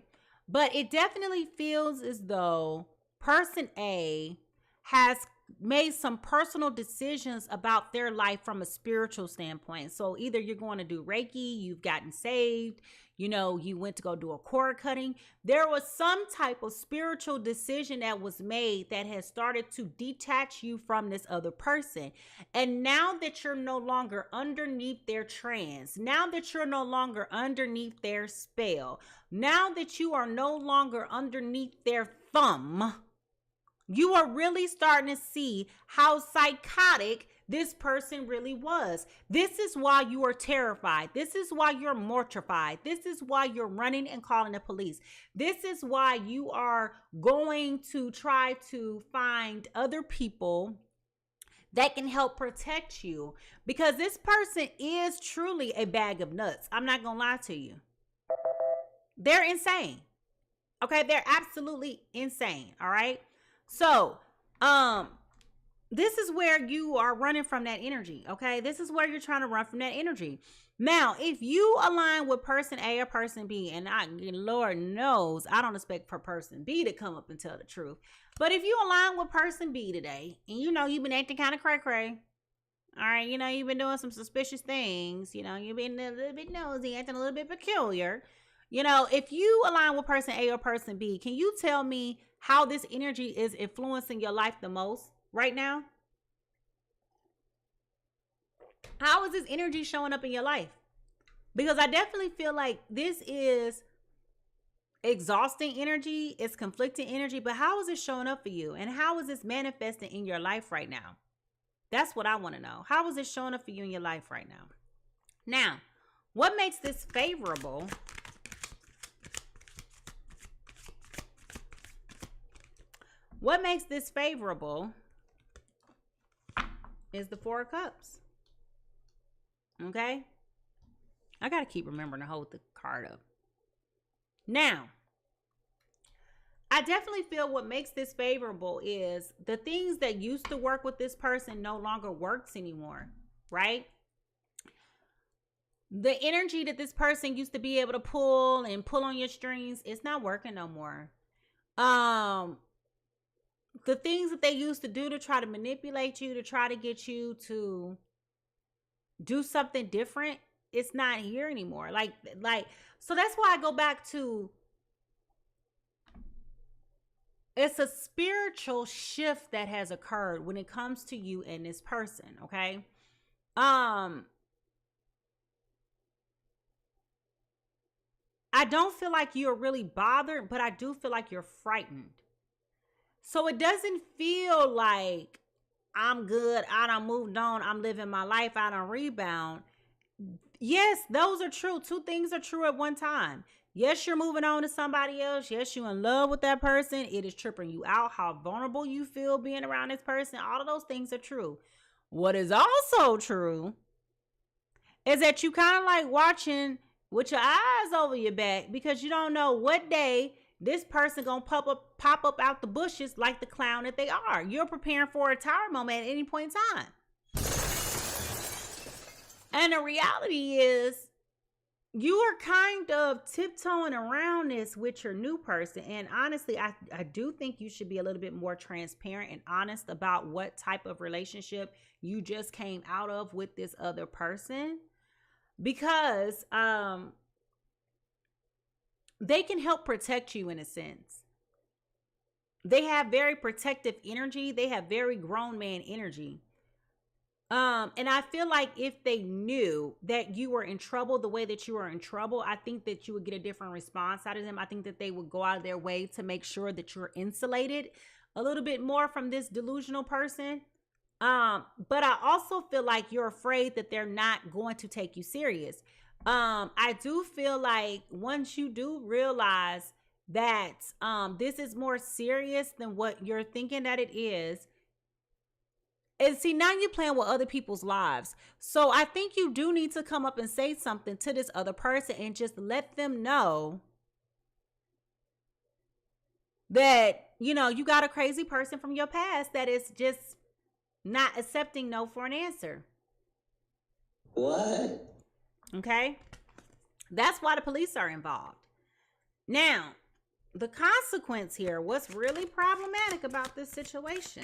But it definitely feels as though person A has made some personal decisions about their life from a spiritual standpoint. So either you're going to do Reiki, you've gotten saved, you know, you went to go do a cord cutting. There was some type of spiritual decision that was made that has started to detach you from this other person. And now that you're no longer underneath their trance, now that you're no longer underneath their spell, now that you are no longer underneath their thumb, you are really starting to see how psychotic this person really was. This is why you are terrified. This is why you're mortified. This is why you're running and calling the police. This is why you are going to try to find other people that can help protect you, because this person is truly a bag of nuts. I'm not going to lie to you. They're insane. Okay, they're absolutely insane. All right. So, this is where you are running from that energy. Okay. This is where you're trying to run from that energy. Now, if you align with person A or person B, and Lord knows, I don't expect for person B to come up and tell the truth. But if you align with person B today, and you know, you've been acting kind of cray-cray. All right. You know, you've been doing some suspicious things. You know, you've been a little bit nosy, acting a little bit peculiar. You know, if you align with person A or person B, can you tell me how this energy is influencing your life the most right now? How is this energy showing up in your life? Because I definitely feel like this is exhausting energy. It's conflicting energy. But how is it showing up for you? And how is this manifesting in your life right now? That's what I want to know. How is it showing up for you in your life right now? Now, what makes this favorable? What makes this favorable is the Four of Cups. Okay? I got to keep remembering to hold the card up. Now, I definitely feel what makes this favorable is the things that used to work with this person no longer works anymore, right? The energy that this person used to be able to pull on your strings, it's not working no more. The things that they used to do to try to manipulate you, to try to get you to do something different, it's not here anymore. So that's why I go back to, it's a spiritual shift that has occurred when it comes to you and this person, okay? I don't feel like you're really bothered, but I do feel like you're frightened. So it doesn't feel like I'm good, I done moved on, I'm living my life, I done rebound. Yes, those are true. Two things are true at one time. Yes, you're moving on to somebody else. Yes, you're in love with that person. It is tripping you out how vulnerable you feel being around this person. All of those things are true. What is also true is that you kind of like watching with your eyes over your back because you don't know what day this person gonna pop up out the bushes like the clown that they are. You're preparing for a tower moment at any point in time. And the reality is you are kind of tiptoeing around this with your new person. And honestly, I do think you should be a little bit more transparent and honest about what type of relationship you just came out of with this other person. Because they can help protect you in a sense. They have very protective energy. They have very grown man energy. And I feel like if they knew that you were in trouble the way that you were in trouble, I think that you would get a different response out of them. I think that they would go out of their way to make sure that you're insulated a little bit more from this delusional person. But I also feel like you're afraid that they're not going to take you serious. I do feel like once you do realize that this is more serious than what you're thinking that it is, and see, now you're playing with other people's lives. So I think you do need to come up and say something to this other person and just let them know that, you know, you got a crazy person from your past that is just not accepting no for an answer. What? Okay? That's why the police are involved. Now, the consequence here, what's really problematic about this situation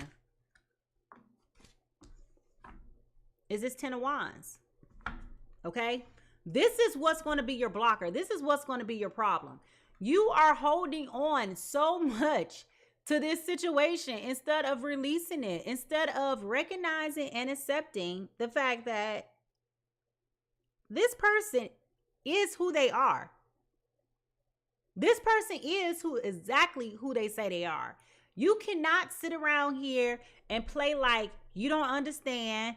is this 10 of Wands. Okay? This is what's going to be your blocker. This is what's going to be your problem. You are holding on so much to this situation instead of releasing it, instead of recognizing and accepting the fact that this person is who they are. This person is exactly who they say they are. You cannot sit around here and play like you don't understand.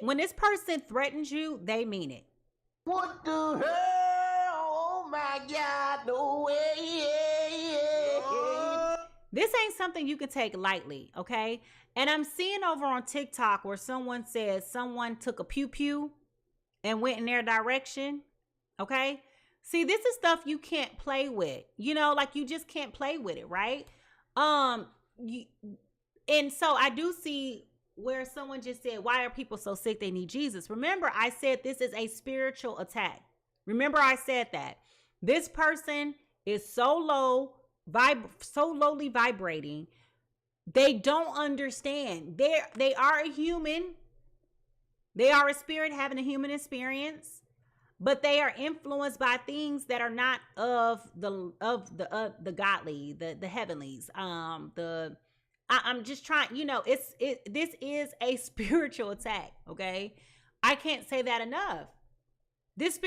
When this person threatens you, they mean it. What the hell? Oh my God, no way. This ain't something you can take lightly, okay? And I'm seeing over on TikTok where someone says someone took a pew-pew and went in their direction, okay? See, this is stuff you can't play with. You know, like you just can't play with it, right? And so I do see where someone just said, why are people so sick they need Jesus? Remember, I said this is a spiritual attack. Remember, I said that. This person is so lowly vibrating. They don't understand. They are a human. They are a spirit having a human experience, but they are influenced by things that are not of the godly, the heavenlies, I'm just trying, you know, this is a spiritual attack, okay? I can't say that enough. This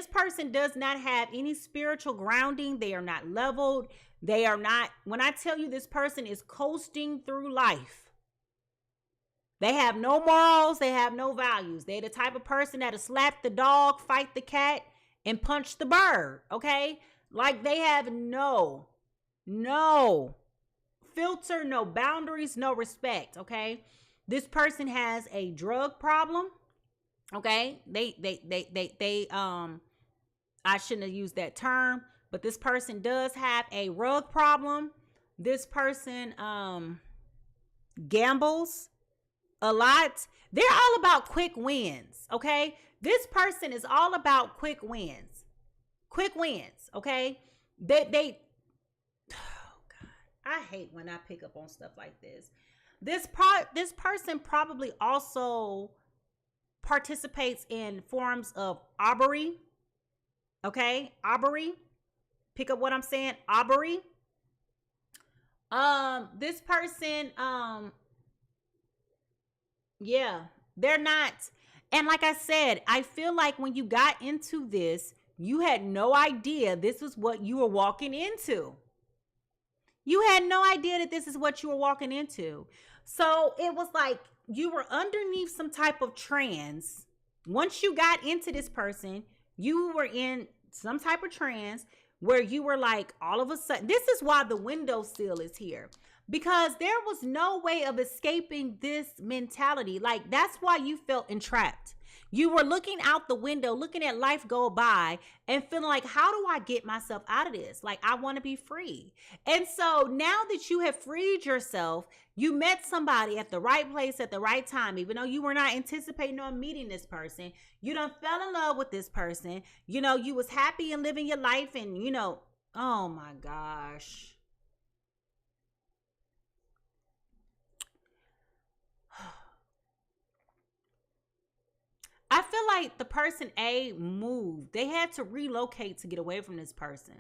person does not have any spiritual grounding. They are not leveled. They are not, when I tell you this person is coasting through life, they have no morals. They have no values. They're the type of person that'll slap the dog, fight the cat, and punch the bird. Okay. Like they have no filter, no boundaries, no respect. Okay. This person has a drug problem. Okay. I shouldn't have used that term, but this person does have a rug problem. This person, gambles a lot. They're all about quick wins. Okay. This person is all about quick wins. Okay. They oh God, I hate when I pick up on stuff like this. This person probably also participates in forms of augury. Okay. Augury. Pick up what I'm saying. Augury. This person, yeah, they're not. And like I said, I feel like when you got into this, you had no idea this is what you were walking into. You had no idea that this is what you were walking into. So it was like you were underneath some type of trance. Once you got into this person, you were in some type of trance where you were like, all of a sudden, this is why the windowsill is here. Because there was no way of escaping this mentality. Like, that's why you felt entrapped. You were looking out the window, looking at life go by and feeling like, how do I get myself out of this? Like, I want to be free. And so now that you have freed yourself, you met somebody at the right place at the right time, even though you were not anticipating on meeting this person. You done fell in love with this person. You know, you was happy and living your life and, you know, oh my gosh. I feel like the person A moved. They had to relocate to get away from this person.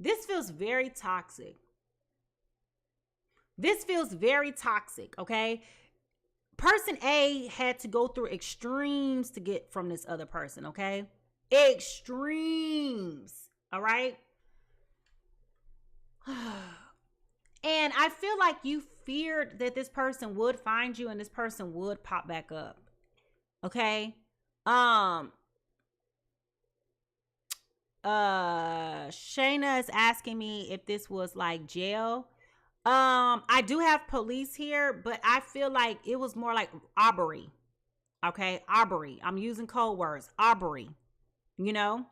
This feels very toxic. This feels very toxic, okay? Person A had to go through extremes to get from this other person, okay? Extremes, all right? And I feel like you feared that this person would find you and this person would pop back up. Okay. Shayna is asking me if this was like jail. I do have police here, but I feel like it was more like augury. Okay, augury. I'm using code words. Augury. You know?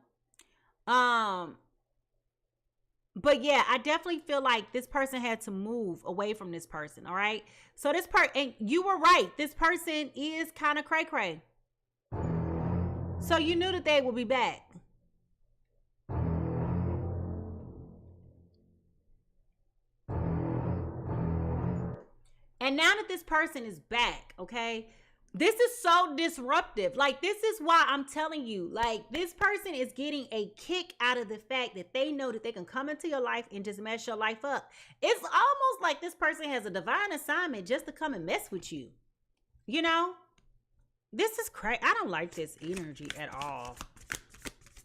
But yeah, I definitely feel like this person had to move away from this person, all right? So this part, and you were right, this person is kind of cray-cray. So you knew that they would be back. And now that this person is back, okay? This is so disruptive. Like, this is why I'm telling you, like, this person is getting a kick out of the fact that they know that they can come into your life and just mess your life up. It's almost like this person has a divine assignment just to come and mess with you. You know? This is crazy. I don't like this energy at all.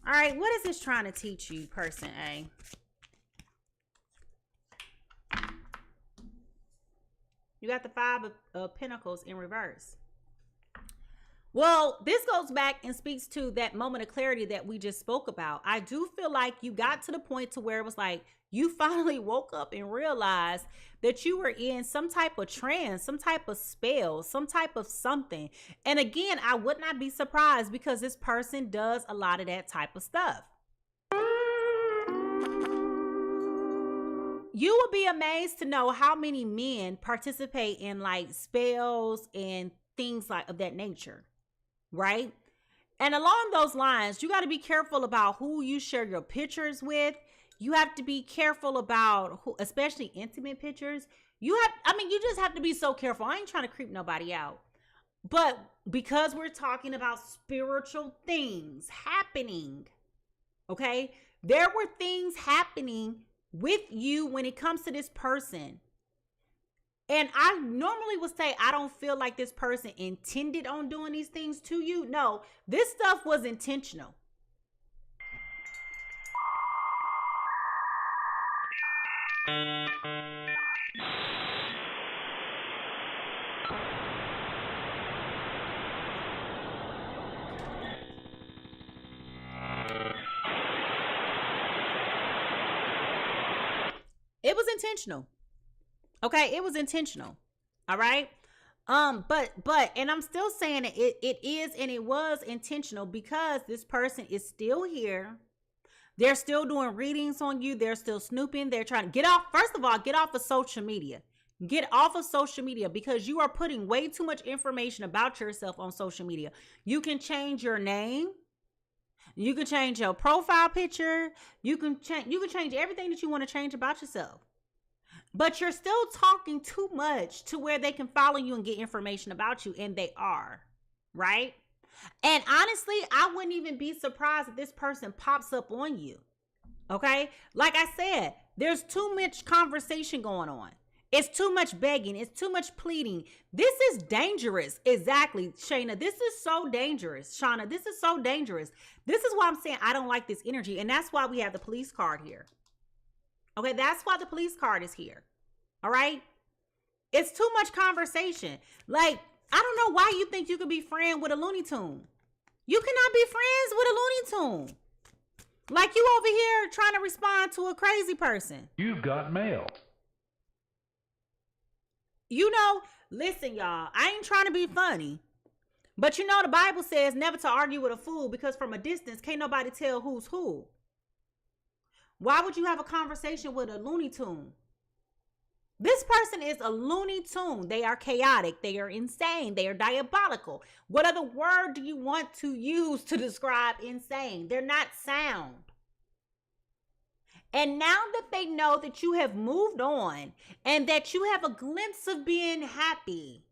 All right, what is this trying to teach you, person A? You got the 5 of Pentacles in reverse. Well, this goes back and speaks to that moment of clarity that we just spoke about. I do feel like you got to the point to where it was like you finally woke up and realized that you were in some type of trance, some type of spell, some type of something. And again, I would not be surprised because this person does a lot of that type of stuff. You will be amazed to know how many men participate in like spells and things like of that nature. Right? And along those lines, you got to be careful about who you share your pictures with. You have to be careful about who, especially intimate pictures. You just have to be so careful. I ain't trying to creep nobody out. But because we're talking about spiritual things happening, okay? There were things happening with you when it comes to this person. And I normally would say, I don't feel like this person intended on doing these things to you. No, this stuff was intentional. It was intentional. Okay, it was intentional. All right. But and I'm still saying it is and it was intentional because this person is still here. They're still doing readings on you. They're still snooping. They're trying to get off. First of all, get off of social media. Get off of social media because you are putting way too much information about yourself on social media. You can change your name. You can change your profile picture. You can change everything that you want to change about yourself. But you're still talking too much to where they can follow you and get information about you, and they are, right? And honestly, I wouldn't even be surprised if this person pops up on you, okay? Like I said, there's too much conversation going on. It's too much begging. It's too much pleading. This is dangerous. Exactly, Shayna. This is so dangerous. Shauna, this is so dangerous. This is why I'm saying I don't like this energy, and that's why we have the police card here. Okay, that's why the police card is here. All right? It's too much conversation. Like, I don't know why you think you could be friends with a Looney Tune. You cannot be friends with a Looney Tune. Like you over here trying to respond to a crazy person. You've got mail. You know, listen, y'all, I ain't trying to be funny. But you know the Bible says never to argue with a fool because from a distance, can't nobody tell who's who. Why would you have a conversation with a Looney Tune? This person is a Looney Tune. They are chaotic. They are insane. They are diabolical. What other word do you want to use to describe insane? They're not sound. And now that they know that you have moved on and that you have a glimpse of being happy,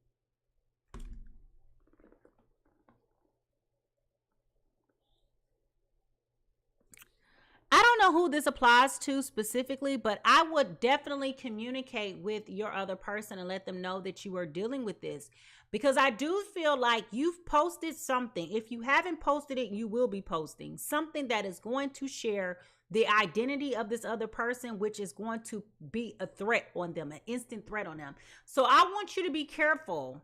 I don't know who this applies to specifically, but I would definitely communicate with your other person and let them know that you are dealing with this. Because I do feel like you've posted something. If you haven't posted it, you will be posting something that is going to share the identity of this other person, which is going to be a threat on them, an instant threat on them. So I want you to be careful,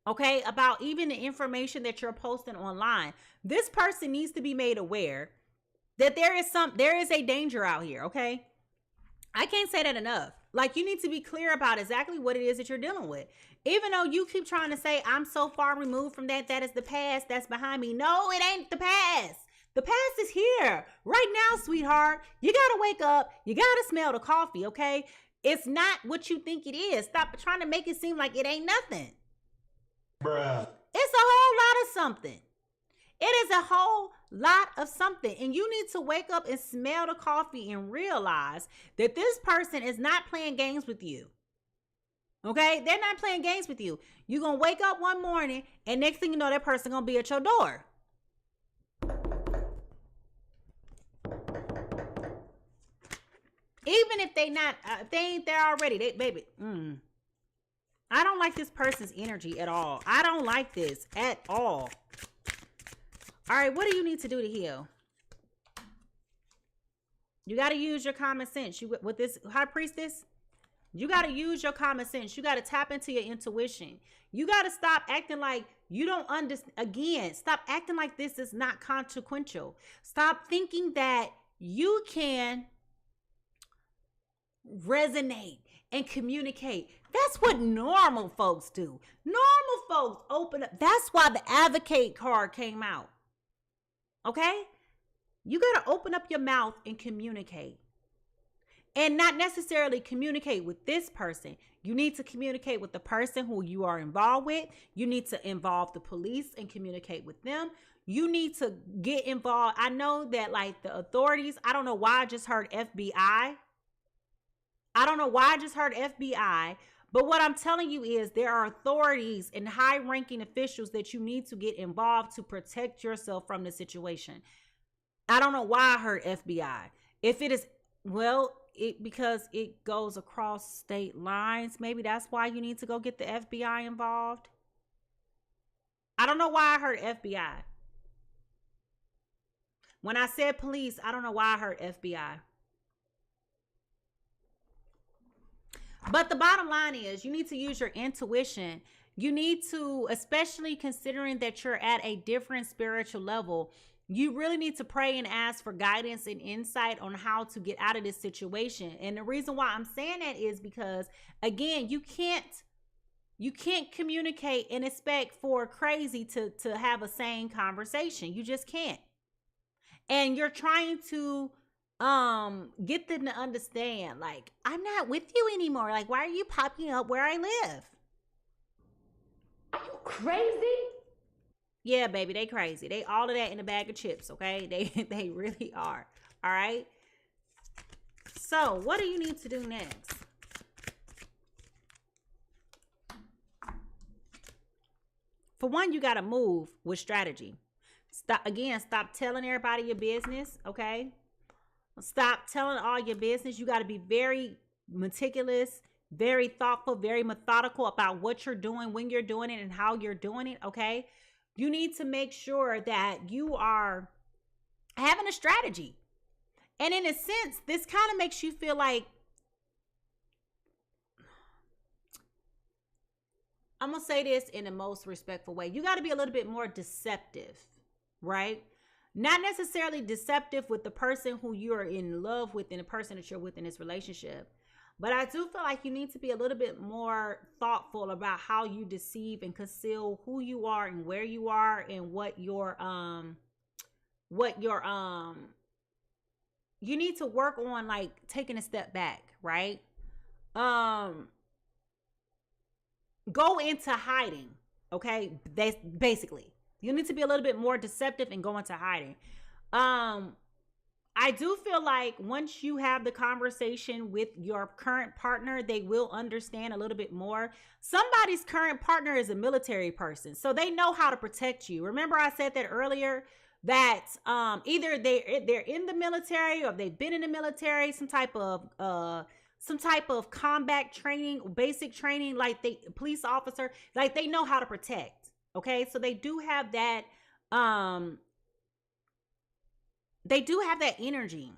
okay, about even the information that you're posting online. This person needs to be made aware that there is a danger out here, okay? I can't say that enough. Like, you need to be clear about exactly what it is that you're dealing with. Even though you keep trying to say, I'm so far removed from that, that is the past, that's behind me. No, it ain't the past. The past is here right now, sweetheart. You got to wake up. You got to smell the coffee, okay? It's not what you think it is. Stop trying to make it seem like it ain't nothing. Bruh. It's a whole lot of something. It is a whole lot of something. And you need to wake up and smell the coffee and realize that this person is not playing games with you. Okay? They're not playing games with you. You're going to wake up one morning and next thing you know, that person going to be at your door. Even if they not, if they ain't there already, baby. I don't like this person's energy at all. I don't like this at all. All right, what do you need to do to heal? You got to use your common sense. You with this high priestess, you got to use your common sense. You got to tap into your intuition. You got to stop acting like you don't understand. Again, stop acting like this is not consequential. Stop thinking that you can resonate and communicate. That's what normal folks do. Normal folks open up. That's why the advocate card came out. Okay? You got to open up your mouth and communicate. And not necessarily communicate with this person. You need to communicate with the person who you are involved with. You need to involve the police and communicate with them. You need to get involved. I know that like the authorities, I don't know why I just heard FBI. I don't know why I just heard FBI. But what I'm telling you is there are authorities and high-ranking officials that you need to get involved to protect yourself from the situation. I don't know why I heard FBI. If it is, well, because it goes across state lines. Maybe that's why you need to go get the FBI involved. I don't know why I heard FBI. When I said police, I don't know why I heard FBI. But the bottom line is you need to use your intuition. You need to, especially considering that you're at a different spiritual level, you really need to pray and ask for guidance and insight on how to get out of this situation. And the reason why I'm saying that is because, again, you can't communicate and expect for crazy to have a sane conversation. You just can't. And you're trying to get them to understand, like, I'm not with you anymore. Like, why are you popping up where I live? Are you crazy? Yeah, baby, they crazy. They all of that in a bag of chips, okay? They really are. All right? So, what do you need to do next? For one, you got to move with strategy. Stop telling everybody your business, okay? Stop telling all your business. You got to be very meticulous, very thoughtful, very methodical about what you're doing, when you're doing it, and how you're doing it, okay? You need to make sure that you are having a strategy. And in a sense, this kind of makes you feel like, I'm going to say this in the most respectful way. You got to be a little bit more deceptive, right? Not necessarily deceptive with the person who you're in love with and the person that you're with in this relationship. But I do feel like you need to be a little bit more thoughtful about how you deceive and conceal who you are and where you are and what your you need to work on, like, taking a step back, right? Go into hiding, okay? That's basically, you need to be a little bit more deceptive and go into hiding. I do feel like once you have the conversation with your current partner, they will understand a little bit more. Somebody's current partner is a military person, so they know how to protect you. Remember I said that earlier, that either they're in the military or they've been in the military, some type of combat training, basic training, like police officer, like they know how to protect. Okay, so they do have that energy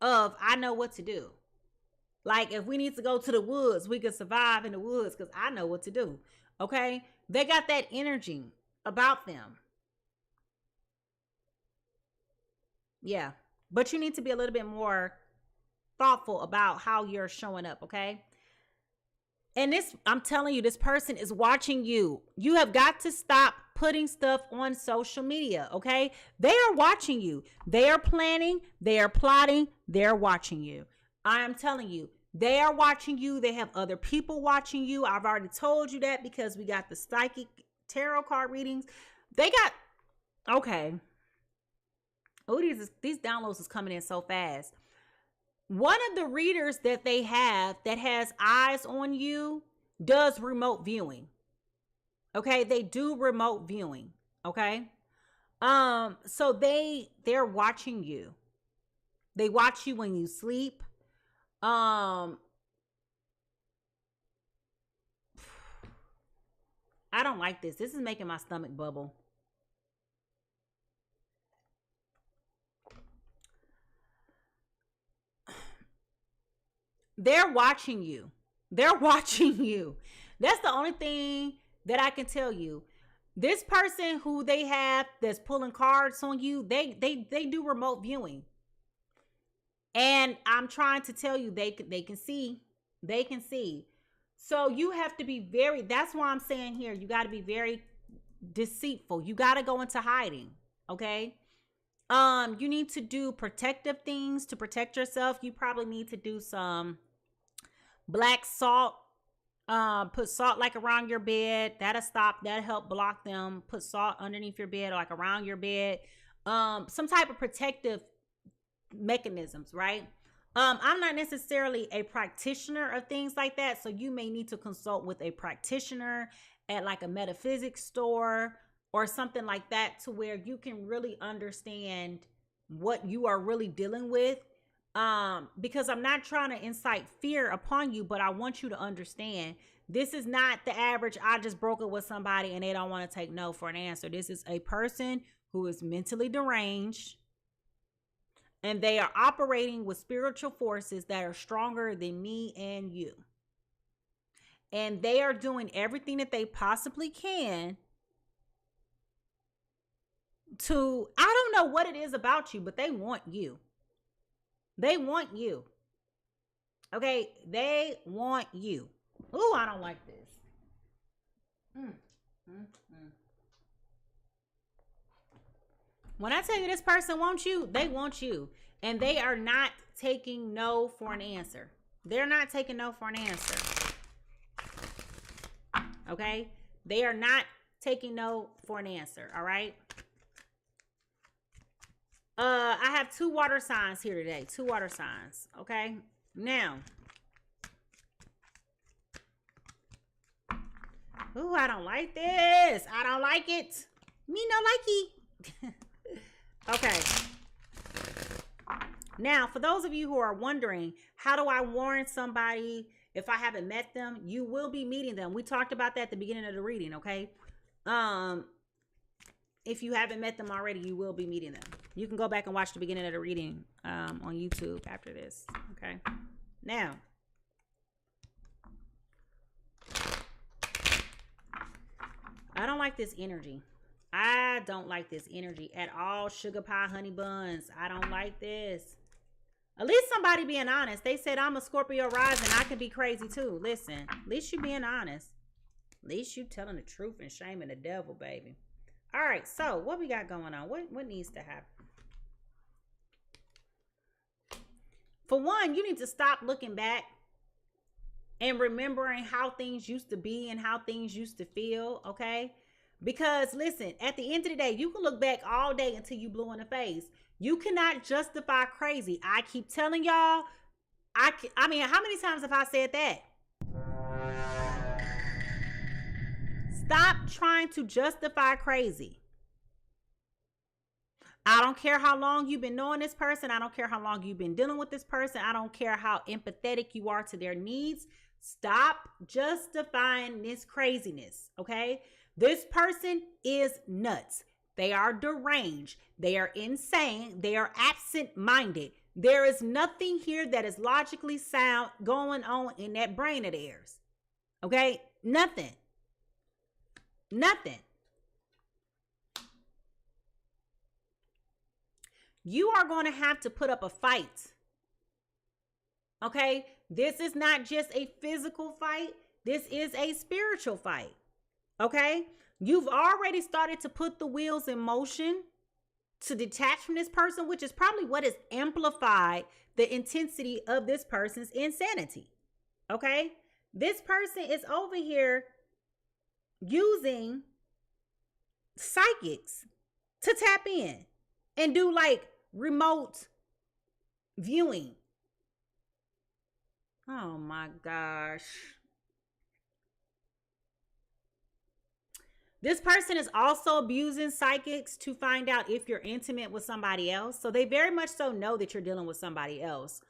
of, I know what to do. Like, if we need to go to the woods, we can survive in the woods because I know what to do. Okay, they got that energy about them. Yeah, but you need to be a little bit more thoughtful about how you're showing up, okay? And this, I'm telling you, this person is watching you. You have got to stop putting stuff on social media, okay? They are watching you. They are planning. They are plotting. They're watching you. I am telling you, they are watching you. They have other people watching you. I've already told you that because we got the psychic tarot card readings. They got, okay. Oh, these downloads is coming in so fast. One of the readers that they have that has eyes on you does remote viewing. Okay, they do remote viewing. Okay, so they're watching you. They watch you when you sleep. I don't like this. This is making my stomach bubble. They're watching you. They're watching you. That's the only thing that I can tell you. This person who they have that's pulling cards on you, they do remote viewing. And I'm trying to tell you, they can see. They can see. So you have to be very, that's why I'm saying here, you got to be very deceitful. You got to go into hiding, okay? You need to do protective things to protect yourself. You probably need to do some black salt. Put salt like around your bed. That'll stop. That'll help block them. Put salt underneath your bed or like around your bed. Some type of protective mechanisms, right? I'm not necessarily a practitioner of things like that, so you may need to consult with a practitioner at like a metaphysics store or something like that, to where you can really understand what you are really dealing with. Because I'm not trying to incite fear upon you, but I want you to understand this is not the average. I just broke up with somebody and they don't want to take no for an answer. This is a person who is mentally deranged and they are operating with spiritual forces that are stronger than me and you. And they are doing everything that they possibly can to, I don't know what it is about you, but they want you. They want you. Okay, they want you. Ooh, I don't like this. When I tell you this person wants you, they want you. And they are not taking no for an answer. They're not taking no for an answer. Okay? They are not taking no for an answer. All right? I have 2 water signs here today. 2 water signs. Okay? Now. Ooh, I don't like this. I don't like it. Me no likey. Okay. Now, for those of you who are wondering, how do I warn somebody if I haven't met them? You will be meeting them. We talked about that at the beginning of the reading, okay? If you haven't met them already, you will be meeting them. You can go back and watch the beginning of the reading on YouTube after this, okay? Now, I don't like this energy. I don't like this energy at all. Sugar pie, honey buns. I don't like this. At least somebody being honest. They said I'm a Scorpio rising. I can be crazy too. Listen, at least you being honest. At least you telling the truth and shaming the devil, baby. All right, so what we got going on? What needs to happen? For one, you need to stop looking back and remembering how things used to be and how things used to feel, okay? Because listen, at the end of the day, you can look back all day until you blue in the face. You cannot justify crazy. I keep telling y'all, I mean, how many times have I said that? Stop trying to justify crazy. I don't care how long you've been knowing this person. I don't care how long you've been dealing with this person. I don't care how empathetic you are to their needs. Stop justifying this craziness, okay? This person is nuts. They are deranged. They are insane. They are absent-minded. There is nothing here that is logically sound going on in that brain of theirs. Okay? Nothing. Nothing. You are going to have to put up a fight. Okay? This is not just a physical fight. This is a spiritual fight. Okay? You've already started to put the wheels in motion to detach from this person, which is probably what has amplified the intensity of this person's insanity. Okay? This person is over here using psychics to tap in and do like remote viewing. Oh my gosh. This person is also abusing psychics to find out if you're intimate with somebody else. So they very much so know that you're dealing with somebody else.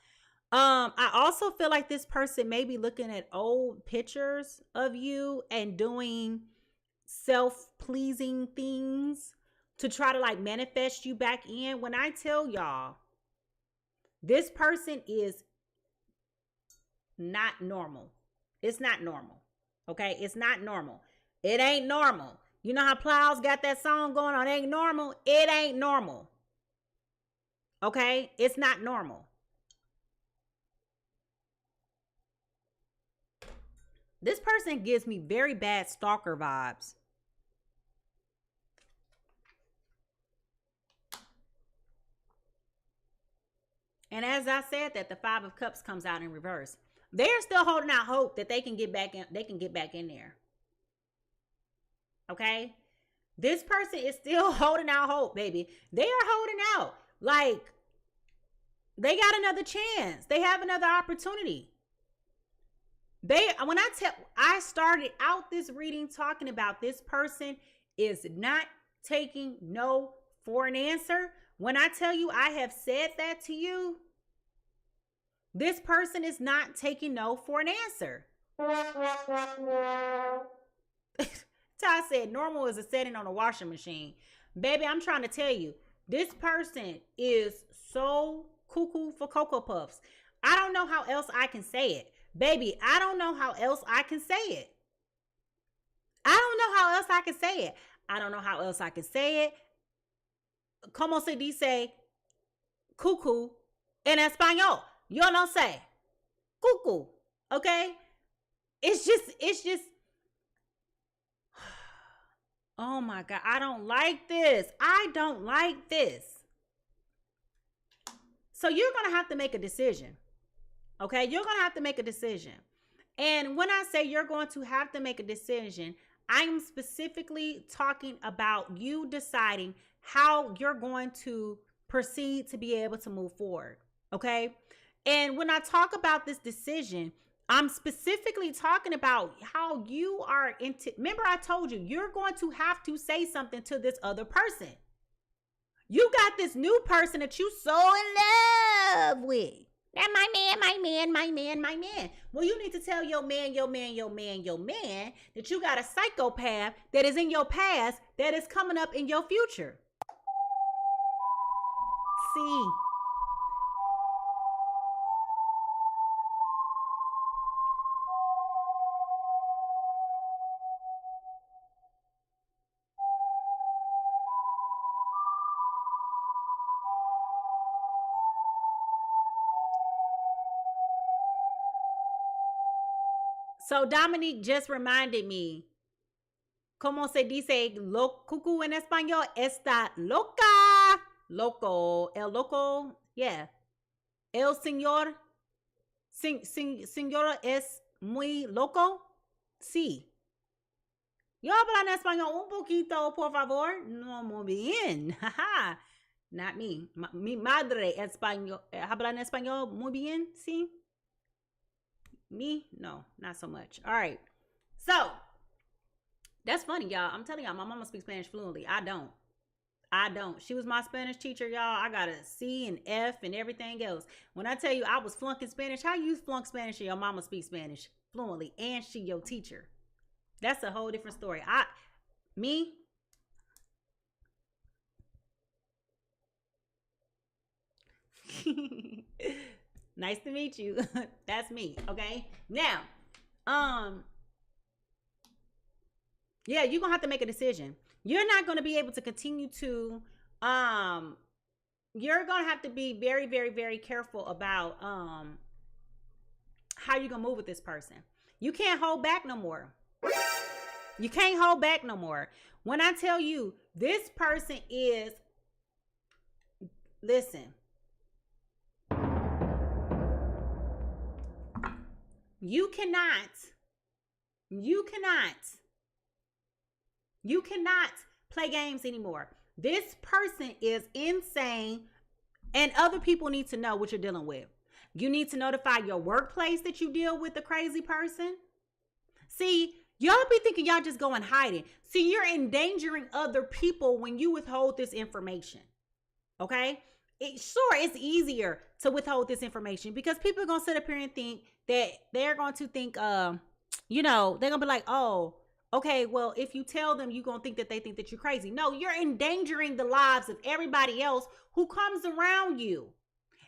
I also feel like this person may be looking at old pictures of you and doing self-pleasing things to try to like manifest you back in. When I tell y'all, this person is not normal. It's not normal. Okay? It's not normal. It ain't normal. You know how Plows got that song going on? It ain't normal. It ain't normal. Okay? It's not normal. This person gives me very bad stalker vibes. And as I said that, the 5 of Cups comes out in reverse. They're still holding out hope that they can get back in, there. Okay? This person is still holding out hope, baby. They are holding out. Like, they got another chance. They have another opportunity. I started out this reading talking about this person is not taking no for an answer. When I tell you I have said that to you, This person is not taking no for an answer. Ty said normal is a setting on a washing machine. Baby, I'm trying to tell you, this person is so cuckoo for Cocoa Puffs. I don't know how else I can say it. Baby, I don't know how else I can say it. I don't know how else I can say it. I don't know how else I can say it. Como se dice cuckoo en español? Yo no sé. Cuckoo. Okay? It's just, oh my God. I don't like this. I don't like this. So you're going to have to make a decision. Okay? You're going to have to make a decision. And when I say you're going to have to make a decision, I'm specifically talking about you deciding how you're going to proceed to be able to move forward. Okay? And when I talk about this decision, I'm specifically talking about how you are into. Remember, I told you, you're going to have to say something to this other person. You got this new person that you so in love with. That my man, my man, my man, my man. Well, you need to tell your man that you got a psychopath that is in your past that is coming up in your future. See. So Dominique just reminded me, como se dice cuckoo en español? Está loca. Loco. El loco. Yeah. El señor. Señora es muy loco. Sí. Yo hablo en español un poquito, por favor. No, muy bien. Not me. Mi madre español. Habla en español muy bien. Sí. Me? No, not so much. All right. So, that's funny, y'all. I'm telling y'all, my mama speaks Spanish fluently. I don't. She was my Spanish teacher, y'all. I got a C and F and everything else. When I tell you I was flunking Spanish, how you flunk Spanish and your mama speaks Spanish fluently and she your teacher? That's a whole different story. Me? Nice to meet you. That's me. Okay. Now, yeah, you're going to have to make a decision. You're not going to be able to continue to, you're going to have to be very, very, very careful about, how you're going to move with this person. You can't hold back no more. You can't hold back no more. When I tell you this person is, listen, You cannot play games anymore. This person is insane, and other people need to know what you're dealing with. You need to notify your workplace that you deal with a crazy person. See, y'all be thinking y'all just going hiding. See, you're endangering other people when you withhold this information. Okay? It's easier to withhold this information because people are going to sit up here and think that they're going to think, they're going to be like, oh, okay, well, if you tell them, you're going to think that they think that you're crazy. No, you're endangering the lives of everybody else who comes around you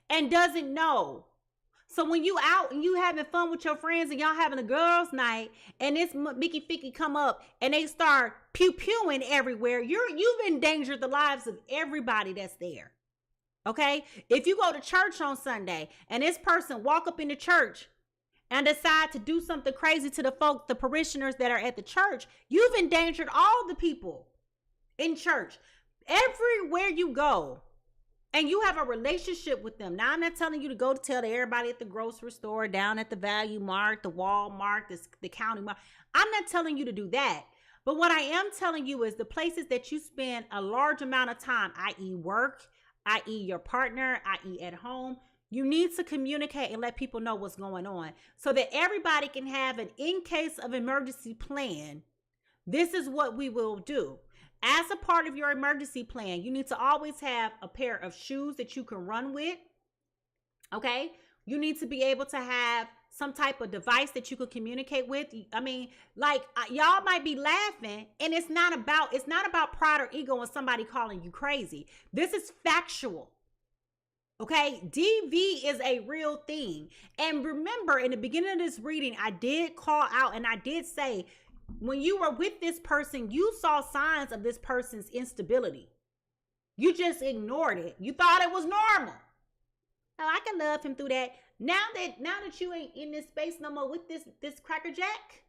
and doesn't know. So when you out and you having fun with your friends and y'all having a girls' night and this Mickey Ficky come up and they start pew-pewing everywhere, you've endangered the lives of everybody that's there. Okay? If you go to church on Sunday and this person walk up in the church and decide to do something crazy to the parishioners that are at the church, you've endangered all the people in church. Everywhere you go and you have a relationship with them. Now, I'm not telling you to go to tell everybody at the grocery store, down at the Value Mart, the Walmart, the County Mart. I'm not telling you to do that. But what I am telling you is the places that you spend a large amount of time, i.e. work, i.e. your partner, i.e. at home, you need to communicate and let people know what's going on so that everybody can have an in case of emergency plan. This is what we will do. As a part of your emergency plan, you need to always have a pair of shoes that you can run with. Okay? You need to be able to have some type of device that you could communicate with. I mean, like, y'all might be laughing, and it's not about pride or ego and somebody calling you crazy. This is factual. Okay, DV is a real thing. And remember, in the beginning of this reading, I did call out and I did say, when you were with this person, you saw signs of this person's instability. You just ignored it. You thought it was normal. Oh, I can love him through that. Now that you ain't in this space no more with this crackerjack,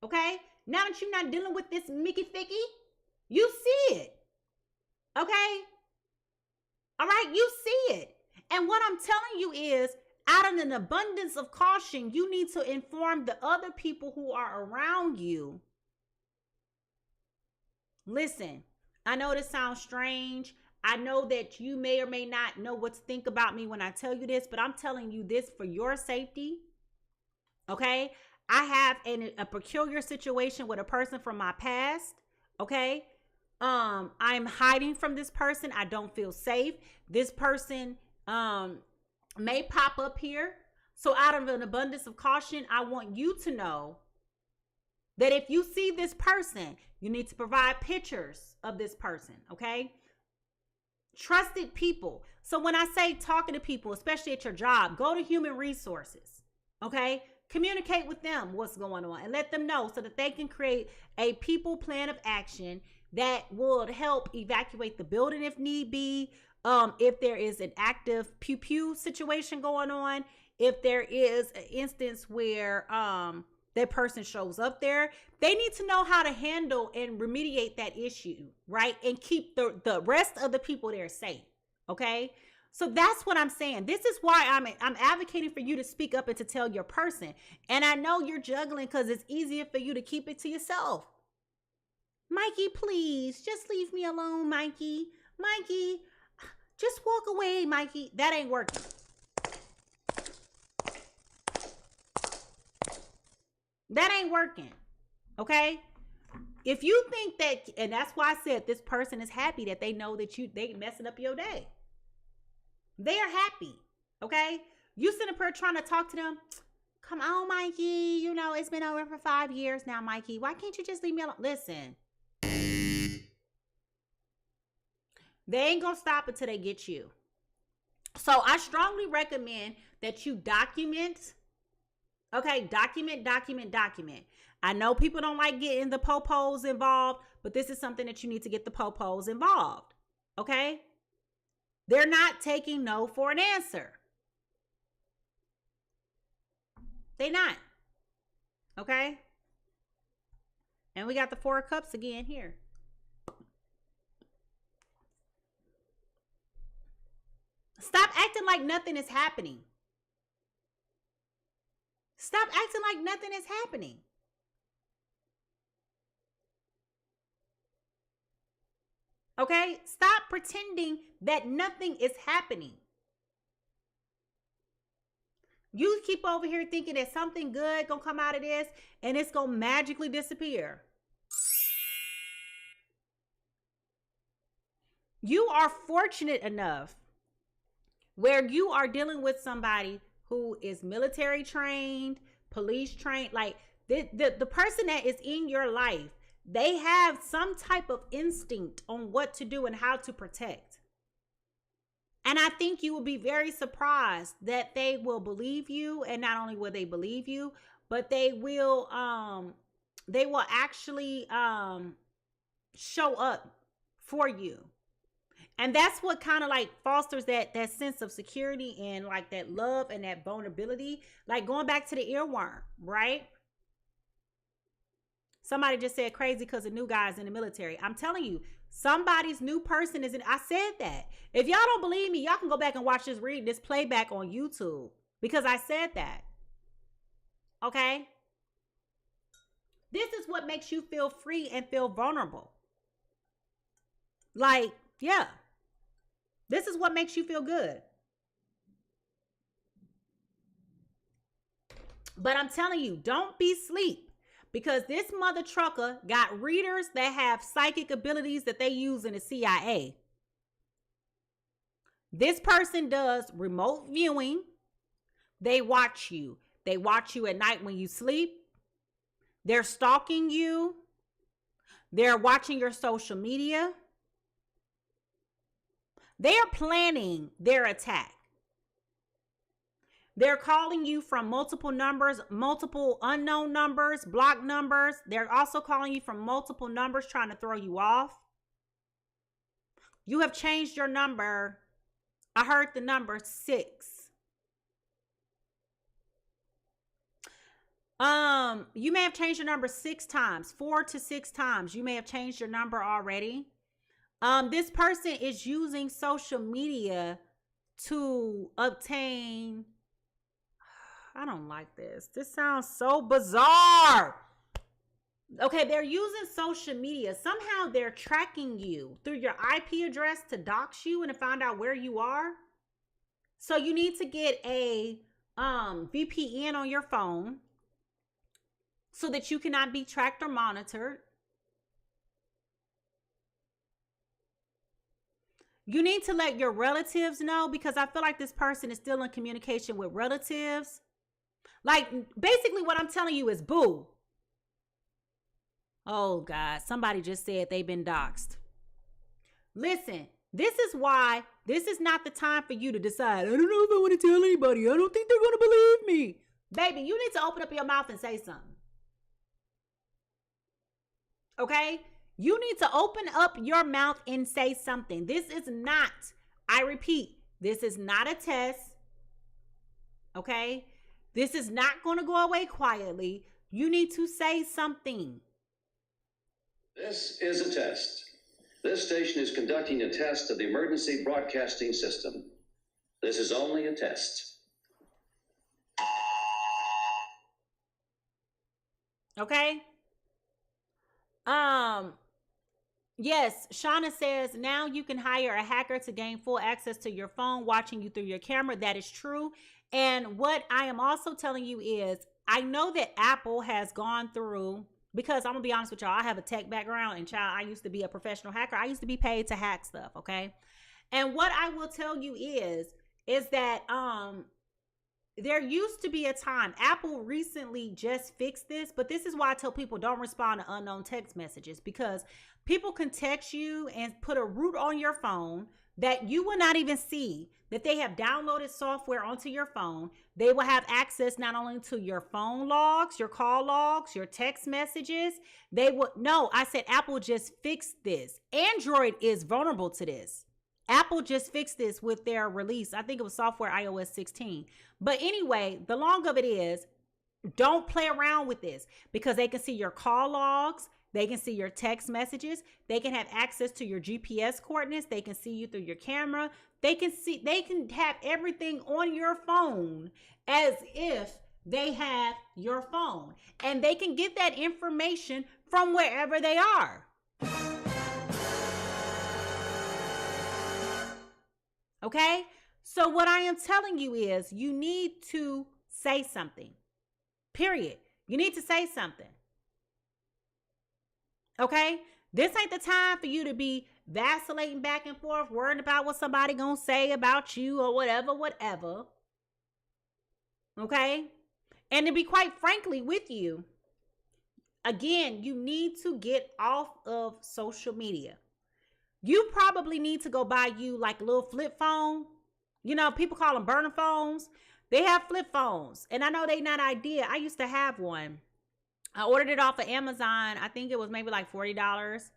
okay? Now that you're not dealing with this Mickey Ficky, you see it. Okay? All right, you see it. And what I'm telling you is, out of an abundance of caution, you need to inform the other people who are around you. Listen, I know this sounds strange. I know that you may or may not know what to think about me when I tell you this, but I'm telling you this for your safety. Okay? I have a peculiar situation with a person from my past. Okay? I'm hiding from this person. I don't feel safe. This person may pop up here. So out of an abundance of caution, I want you to know that if you see this person, you need to provide pictures of this person, okay? Trusted people. So when I say talking to people, especially at your job, go to human resources, okay? Communicate with them what's going on and let them know so that they can create a people plan of action that will help evacuate the building if need be. If there is an active pew-pew situation going on, if there is an instance where that person shows up there, they need to know how to handle and remediate that issue, right? And keep the rest of the people there safe, okay? So that's what I'm saying. This is why I'm advocating for you to speak up and to tell your person. And I know you're juggling because it's easier for you to keep it to yourself. Mikey, please, just leave me alone, Mikey. Mikey, just walk away, Mikey. That ain't working. That ain't working. Okay? If you think that, and that's why I said this person is happy that they know that they messing up your day. They are happy. Okay? You sitting up here trying to talk to them. Come on, Mikey. You know, it's been over for 5 years now, Mikey. Why can't you just leave me alone? Listen. They ain't gonna stop until they get you. So I strongly recommend that you document. Okay, document. I know people don't like getting the popos involved, but this is something that you need to get the popos involved. Okay? They're not taking no for an answer. They not. Okay? And we got the 4 of Cups again here. Stop acting like nothing is happening. Stop acting like nothing is happening. Okay? Stop pretending that nothing is happening. You keep over here thinking that something good gonna come out of this and it's gonna magically disappear. You are fortunate enough where you are dealing with somebody who is military trained, police trained, like the person that is in your life, they have some type of instinct on what to do and how to protect. And I think you will be very surprised that they will believe you, and not only will they believe you, but they will actually show up for you. And that's what kind of like fosters that sense of security and like that love and that vulnerability. Like going back to the earworm, right? Somebody just said crazy because the new guy's in the military. I'm telling you, somebody's new person is in. I said that. If y'all don't believe me, y'all can go back and watch this playback on YouTube because I said that. Okay? This is what makes you feel free and feel vulnerable. Like, yeah. This is what makes you feel good. But I'm telling you, don't be asleep, because this mother trucker got readers that have psychic abilities that they use in the CIA. This person does remote viewing, They watch you. They watch you at night when you sleep. They're stalking you. They're watching your social media. They are planning their attack. They're calling you from multiple numbers, multiple unknown numbers, blocked numbers. They're also calling you from multiple numbers trying to throw you off. You have changed your number. I heard the number 6. You may have changed your number 6 times, 4 to 6 times. You may have changed your number already. This person is using social media to obtain, I don't like this. This sounds so bizarre. Okay, they're using social media. Somehow they're tracking you through your IP address to dox you and to find out where you are. So you need to get a VPN on your phone so that you cannot be tracked or monitored. You need to let your relatives know, because I feel like this person is still in communication with relatives. Like, basically what I'm telling you is, boo. Oh, God. Somebody just said they've been doxxed. Listen, this is why this is not the time for you to decide, I don't know if I want to tell anybody. I don't think they're going to believe me. Baby, you need to open up your mouth and say something. Okay? You need to open up your mouth and say something. This is not, I repeat, this is not a test. Okay? This is not going to go away quietly. You need to say something. This is a test. This station is conducting a test of the emergency broadcasting system. This is only a test. Okay? Yes, Shauna says, now you can hire a hacker to gain full access to your phone, watching you through your camera. That is true. And what I am also telling you is, I know that Apple has gone through, because I'm gonna be honest with y'all, I have a tech background, and child, I used to be a professional hacker. I used to be paid to hack stuff, okay? And what I will tell you is that there used to be a time, Apple recently just fixed this, but this is why I tell people don't respond to unknown text messages, because people can text you and put a root on your phone that you will not even see, that they have downloaded software onto your phone. They will have access not only to your phone logs, your call logs, your text messages. They will, no, I said Apple just fixed this. Android is vulnerable to this. Apple just fixed this with their release. I think it was software iOS 16. But anyway, the long of it is, don't play around with this, because they can see your call logs. They can see your text messages. They can have access to your GPS coordinates. They can see you through your camera. They can have everything on your phone as if they have your phone. And they can get that information from wherever they are. Okay? So what I am telling you is, you need to say something. Period. You need to say something. Okay? This ain't the time for you to be vacillating back and forth, worrying about what somebody gonna say about you or whatever. Okay? And to be quite frankly with you, again, you need to get off of social media. You probably need to go buy you like a little flip phone. You know, people call them burner phones. They have flip phones. And I know they not ideal. I used to have one. I ordered it off of Amazon. I think it was maybe like $40.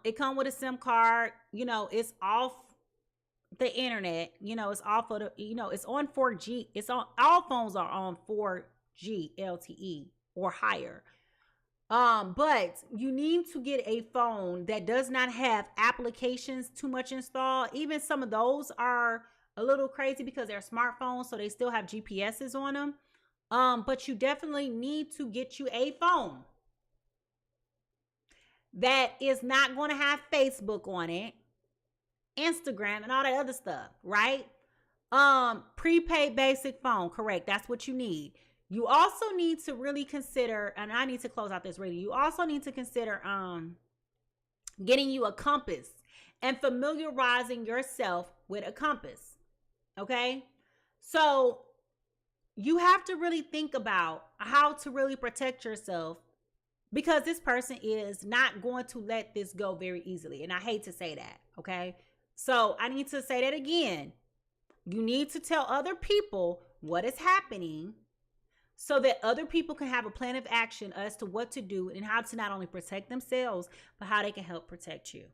It come with a SIM card. You know, it's off the internet. You know, it's off of the, you know, it's on 4G. It's on, all phones are on 4G LTE or higher. But you need to get a phone that does not have applications too much installed. Even some of those are a little crazy because they're smartphones, so they still have GPSs on them. But you definitely need to get you a phone that is not going to have Facebook on it, Instagram, and all that other stuff, right? Prepaid basic phone, correct. That's what you need. You also need to really consider, and I need to close out this reading. You also need to consider getting you a compass and familiarizing yourself with a compass. Okay? So you have to really think about how to really protect yourself, because this person is not going to let this go very easily. And I hate to say that, okay? So I need to say that again. You need to tell other people what is happening so that other people can have a plan of action as to what to do and how to not only protect themselves, but how they can help protect you,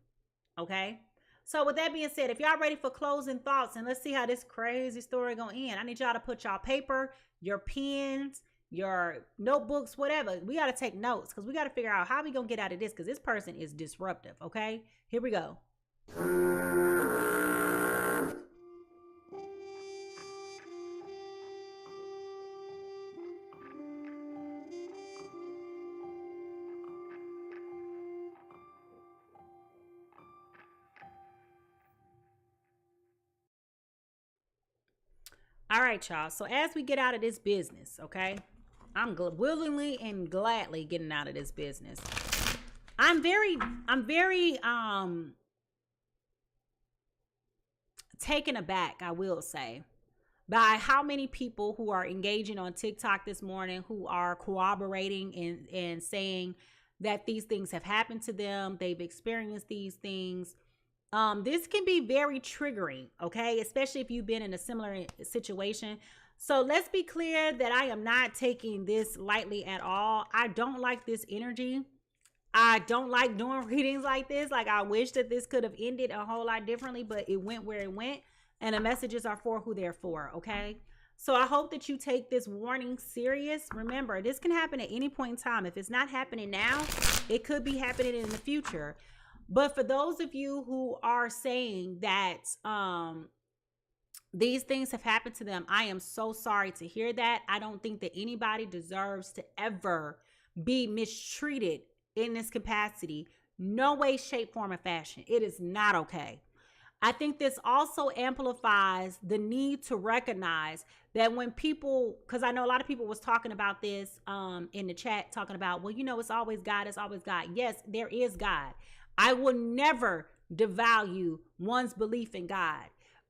okay? So with that being said, if y'all ready for closing thoughts, and let's see how this crazy story gonna end. I need y'all to put y'all paper, your pens, your notebooks, whatever. We got to take notes because we got to figure out how we gonna get out of this, because this person is disruptive, okay? Here we go. All right, y'all. So as we get out of this business, okay, I'm willingly and gladly getting out of this business. I'm very taken aback, I will say, by how many people who are engaging on TikTok this morning, who are corroborating and saying that these things have happened to them. They've experienced these things. This can be very triggering, okay? Especially if you've been in a similar situation. So let's be clear that I am not taking this lightly at all. I don't like this energy. I don't like doing readings like this. Like, I wish that this could have ended a whole lot differently, but it went where it went. And the messages are for who they're for, okay? So I hope that you take this warning serious. Remember, this can happen at any point in time. If it's not happening now, it could be happening in the future. But for those of you who are saying that these things have happened to them, I am so sorry to hear that. I don't think that anybody deserves to ever be mistreated in this capacity. No way, shape, form, or fashion. It is not okay. I think this also amplifies the need to recognize that when people, because I know a lot of people was talking about this in the chat, talking about, well, you know, it's always God, it's always God. Yes, there is God. I will never devalue one's belief in God.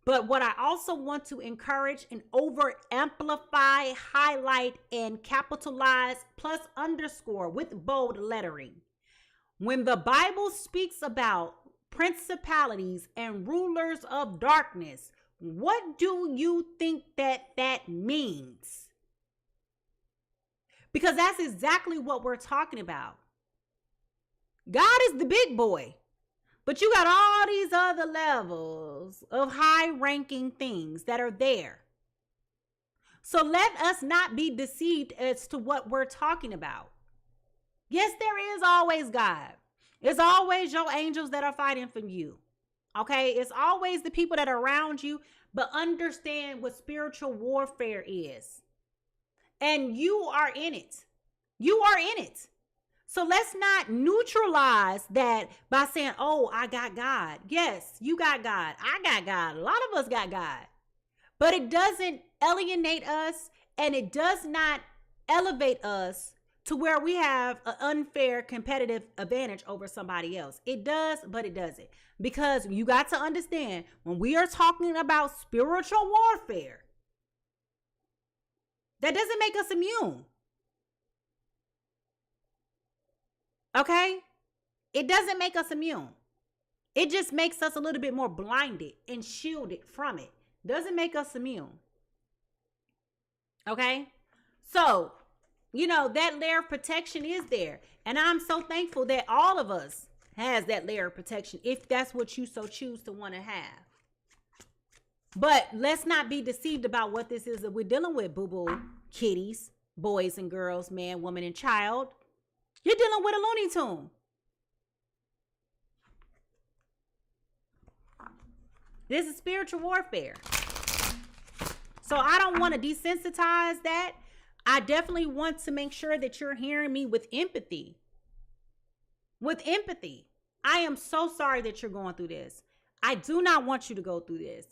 But what I also want to encourage and over amplify, highlight, and capitalize, plus underscore with bold lettering. When the Bible speaks about principalities and rulers of darkness, what do you think that means? Because that's exactly what we're talking about. God is the big boy, but you got all these other levels of high-ranking things that are there. So let us not be deceived as to what we're talking about. Yes, there is always God. It's always your angels that are fighting for you. Okay? It's always the people that are around you, but understand what spiritual warfare is. And you are in it. You are in it. So let's not neutralize that by saying, oh, I got God. Yes, you got God. I got God. A lot of us got God. But it doesn't alienate us, and it does not elevate us to where we have an unfair competitive advantage over somebody else. It does, but it doesn't. Because you got to understand, when we are talking about spiritual warfare, that doesn't make us immune. Okay? It doesn't make us immune. It just makes us a little bit more blinded and shielded from it. Doesn't make us immune. Okay? So, you know, that layer of protection is there. And I'm so thankful that all of us has that layer of protection, if that's what you so choose to want to have. But let's not be deceived about what this is that we're dealing with, boo-boo, kitties, boys and girls, man, woman, and child. You're dealing with a Looney Tune. This is spiritual warfare. So I don't want to desensitize that. I definitely want to make sure that you're hearing me with empathy. With empathy. I am so sorry that you're going through this. I do not want you to go through this.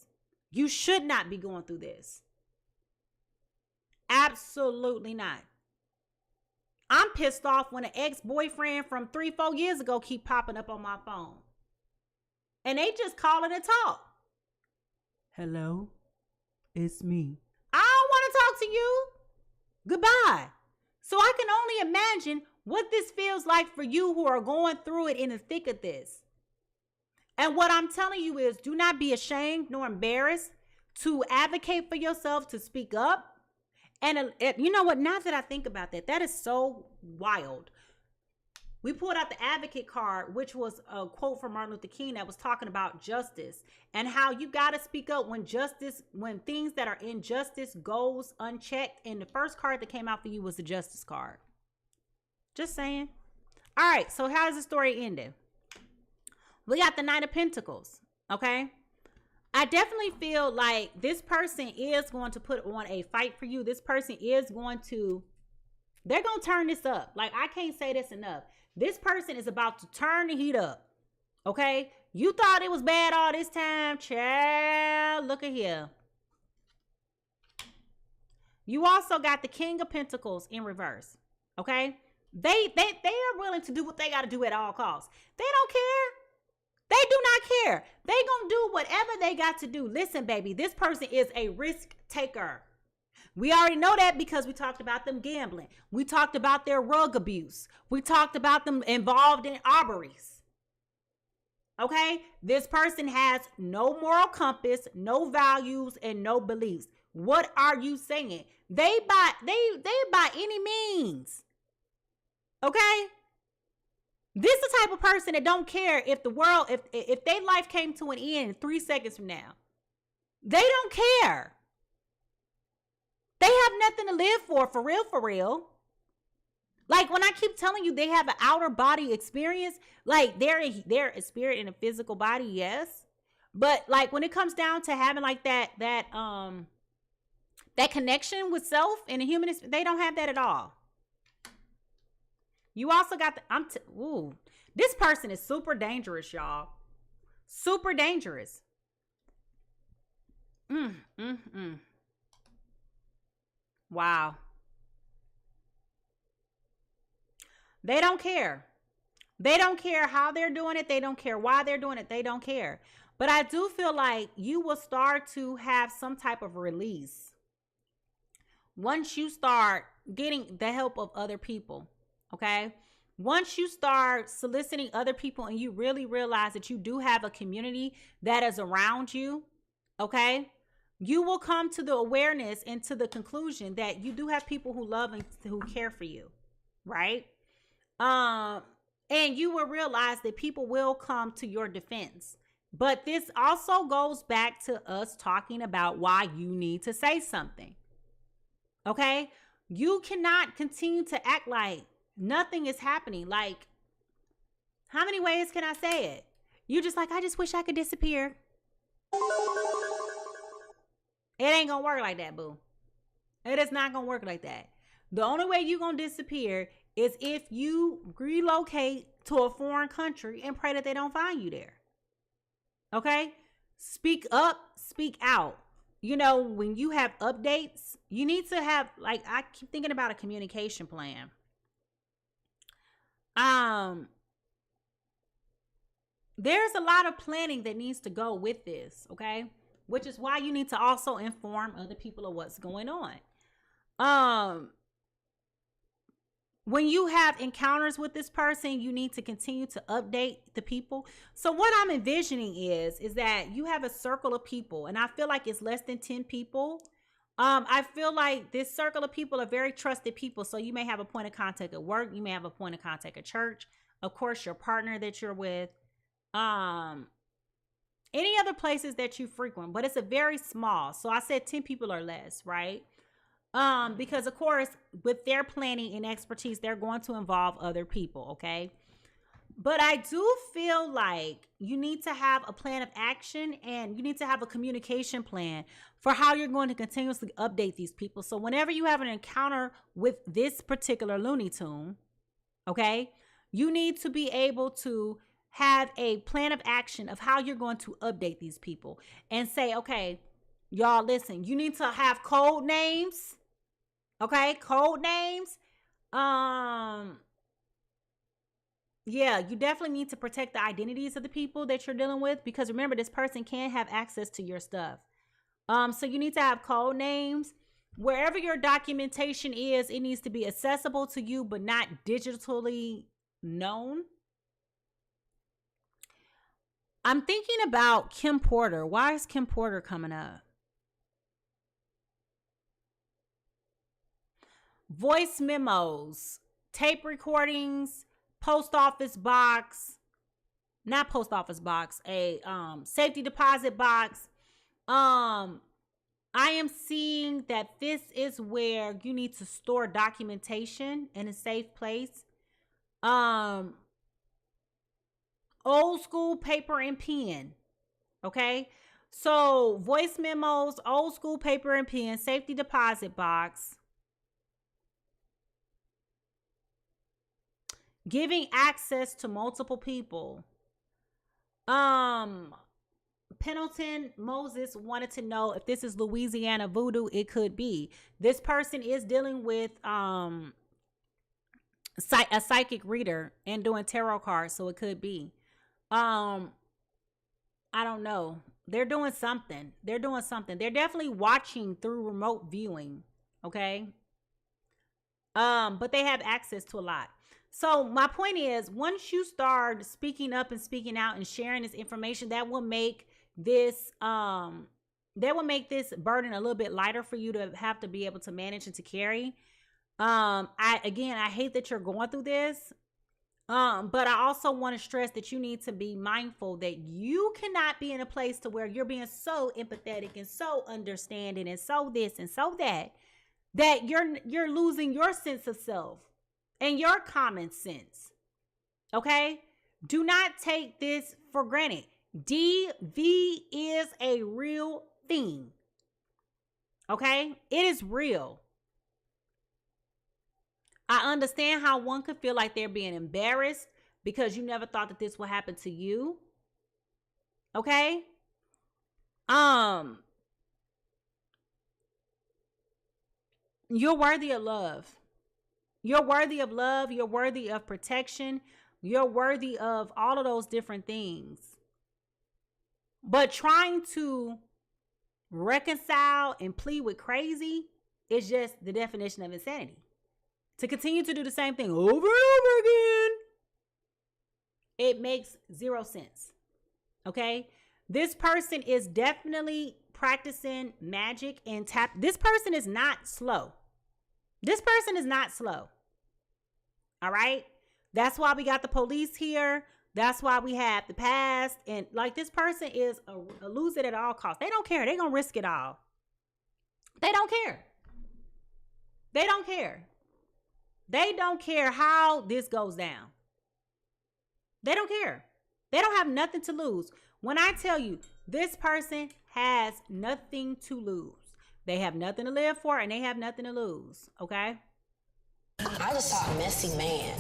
You should not be going through this. Absolutely not. I'm pissed off when an ex-boyfriend from 3-4 years ago keep popping up on my phone. And they just calling to talk. Hello, it's me. I don't want to talk to you, goodbye. So I can only imagine what this feels like for you who are going through it in the thick of this. And what I'm telling you is, do not be ashamed nor embarrassed to advocate for yourself, to speak up. And you know what? Now that I think about that, that is so wild. We pulled out the advocate card, which was a quote from Martin Luther King that was talking about justice and how you got to speak up when things that are injustice goes unchecked. And the first card that came out for you was the justice card. Just saying. All right. So how is the story ending? We got the Knight of Pentacles. Okay. I definitely feel like this person is going to put on a fight for you. This person is they're going to turn this up. Like, I can't say this enough. This person is about to turn the heat up. Okay? You thought it was bad all this time. Child, look at here. You also got the King of Pentacles in reverse. Okay? They are willing to do what they got to do at all costs. They don't care. They do not care. They gonna do whatever they got to do. Listen, baby, this person is a risk taker. We already know that because we talked about them gambling. We talked about their rug abuse. We talked about them involved in robberies. Okay? This person has no moral compass, no values, and no beliefs. What are you saying? They by any means. Okay? This is the type of person that don't care if the world, if their life came to an end 3 seconds from now. They don't care. They have nothing to live for real, for real. Like, when I keep telling you they have an outer body experience, like they're a spirit in a physical body, yes. But like when it comes down to having like that connection with self and the human, they don't have that at all. You also got this person is super dangerous, y'all. Super dangerous. Wow. They don't care. They don't care how they're doing it. They don't care why they're doing it. They don't care. But I do feel like you will start to have some type of release once you start getting the help of other people. Okay. Once you start soliciting other people and you really realize that you do have a community that is around you. Okay. You will come to the awareness and to the conclusion that you do have people who love and who care for you. Right. And you will realize that people will come to your defense. But this also goes back to us talking about why you need to say something. Okay. You cannot continue to act like nothing is happening. Like, how many ways can I say it? You're just like, I just wish I could disappear. It ain't gonna work like that, boo. It is not gonna work like that. The only way you're gonna disappear is if you relocate to a foreign country and pray that they don't find you there. Okay? Speak up, speak out. You know, when you have updates, you need to have, like, I keep thinking about a communication plan. There's a lot of planning that needs to go with this, okay? Which is why you need to also inform other people of what's going on. When you have encounters with this person, you need to continue to update the people. So what I'm envisioning is that you have a circle of people, and I feel like it's less than 10 people. I feel like this circle of people are very trusted people. So you may have a point of contact at work. You may have a point of contact at church. Of course, your partner that you're with. Any other places that you frequent, but it's a very small. So I said 10 people or less, right? Because of course, with their planning and expertise, they're going to involve other people, okay? But I do feel like you need to have a plan of action and you need to have a communication plan for how you're going to continuously update these people. So whenever you have an encounter with this particular Looney Tune, okay, you need to be able to have a plan of action of how you're going to update these people and say, okay, y'all, listen, you need to have code names. Okay, code names. Yeah, you definitely need to protect the identities of the people that you're dealing with, because remember, this person can have access to your stuff. So you need to have code names. Wherever your documentation is, it needs to be accessible to you, but not digitally known. I'm thinking about Kim Porter. Why is Kim Porter coming up? Voice memos, tape recordings, post office box, not post office box, a safety deposit box. I am seeing that this is where you need to store documentation in a safe place. Old school paper and pen. Okay. So voice memos, old school paper and pen, safety deposit box. Giving access to multiple people. Pendleton Moses wanted to know if this is Louisiana voodoo. It could be. This person is dealing with a psychic reader and doing tarot cards, so it could be. I don't know. They're doing something. They're definitely watching through remote viewing. Okay. But they have access to a lot. So my point is, once you start speaking up and speaking out and sharing this information, that will make this burden a little bit lighter for you to have to be able to manage and to carry. I hate that you're going through this. But I also want to stress that you need to be mindful that you cannot be in a place to where you're being so empathetic and so understanding and so this and so that you're losing your sense of self and your common sense. Okay? Do not take this for granted. DV is a real thing. Okay? It is real. I understand how one could feel like they're being embarrassed because you never thought that this would happen to you. Okay? You're worthy of love. You're worthy of love. You're worthy of protection. You're worthy of all of those different things. But trying to reconcile and plead with crazy is just the definition of insanity. To continue to do the same thing over and over again, it makes zero sense. Okay? This person is definitely practicing magic and this person is not slow. This person is not slow. All right? That's why we got the police here. That's why we have the past. And like, this person is a lose it at all costs. They don't care. They're going to risk it all. They don't care. They don't care. They don't care how this goes down. They don't care. They don't have nothing to lose. When I tell you, this person has nothing to lose. They have nothing to live for and they have nothing to lose. Okay? I just saw a messy man.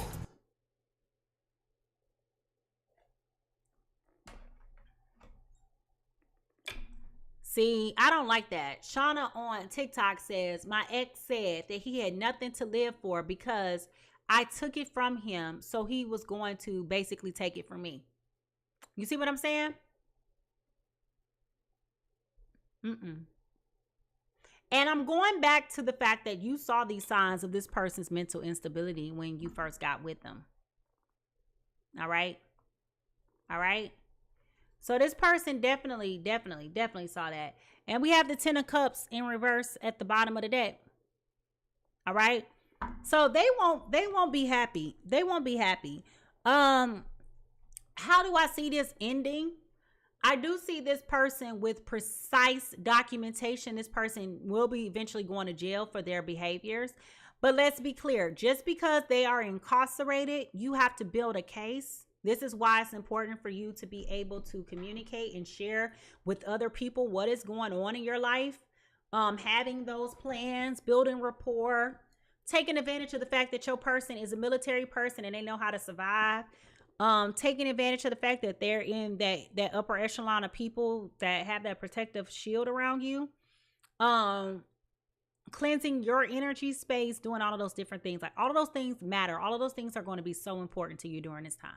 See, I don't like that. Shauna on TikTok says, my ex said that he had nothing to live for because I took it from him. So he was going to basically take it from me. You see what I'm saying? And I'm going back to the fact that you saw these signs of this person's mental instability when you first got with them. All right. All right. So this person definitely saw that. And we have the 10 of Cups in reverse at the bottom of the deck. All right. So they won't be happy. They won't be happy. How do I see this ending? I do see this person with precise documentation. This person will be eventually going to jail for their behaviors. But let's be clear. Just because they are incarcerated, you have to build a case. This is why it's important for you to be able to communicate and share with other people what is going on in your life. Having those plans, building rapport, taking advantage of the fact that your person is a military person and they know how to survive. Taking advantage of the fact that they're in that upper echelon of people that have that protective shield around you. Cleansing your energy space, doing all of those different things. Like, all of those things matter. All of those things are going to be so important to you during this time.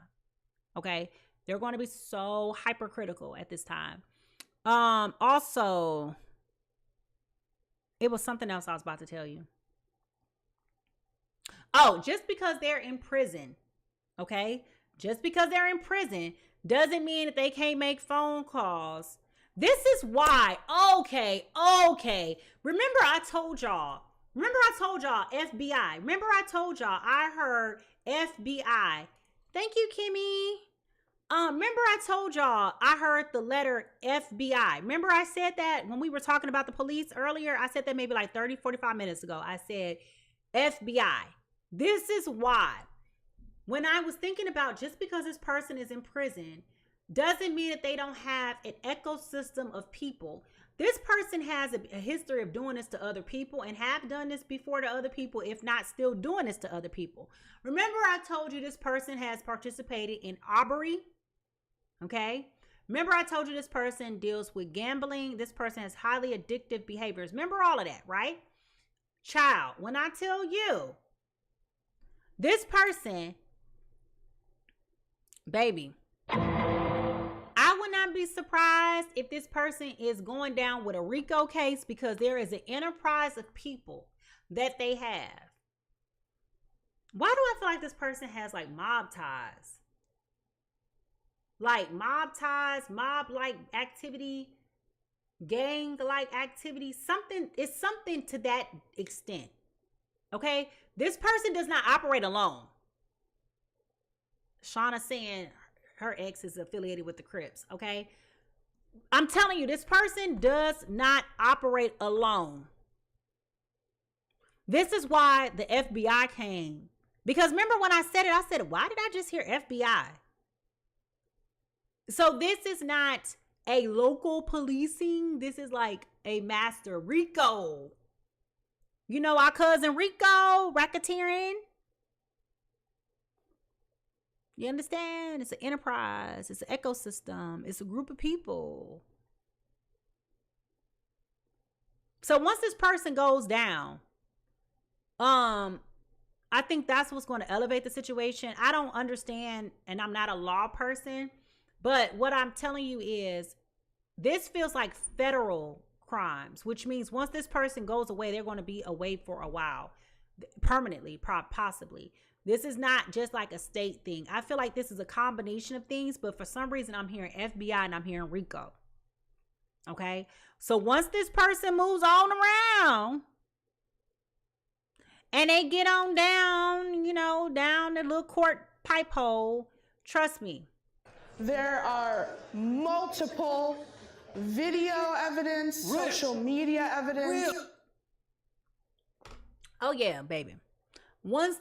Okay. They're going to be so hypercritical at this time. Also, It was something else I was about to tell you. Oh, just because they're in prison, okay? Just because they're in prison doesn't mean that they can't make phone calls. This is why. Okay. Remember I told y'all FBI. Remember I told y'all I heard FBI. Thank you, Kimmy. Remember I told y'all I heard the letter FBI. Remember I said that when we were talking about the police earlier? I said that maybe like 30, 45 minutes ago. I said FBI. This is why. When I was thinking about just because this person is in prison doesn't mean that they don't have an ecosystem of people. This person has a history of doing this to other people and have done this before to other people, if not still doing this to other people. Remember I told you this person has participated in robbery. Okay. Remember I told you this person deals with gambling. This person has highly addictive behaviors. Remember all of that, right? Child, when I tell you this person, baby, I would not be surprised if this person is going down with a RICO case because there is an enterprise of people that they have. Why do I feel like this person has like mob ties? Like mob ties, mob-like activity, gang-like activity, something to that extent. Okay? This person does not operate alone. Shauna saying her ex is affiliated with the Crips, okay? I'm telling you, this person does not operate alone. This is why the FBI came. Because remember when I said it, I said, why did I just hear FBI? So this is not a local policing. This is like a master RICO. You know our cousin Rico, racketeering. You understand? It's an enterprise. It's an ecosystem. It's a group of people. So once this person goes down, I think that's what's going to elevate the situation. I don't understand, and I'm not a law person, but what I'm telling you is this feels like federal crimes, which means once this person goes away, they're going to be away for a while, permanently, possibly. This is not just like a state thing. I feel like this is a combination of things, but for some reason I'm hearing FBI and I'm hearing RICO. Okay. So once this person moves on around and they get on down, down the little court pipe hole, trust me. There are multiple video evidence, social media evidence. Oh yeah, baby. Once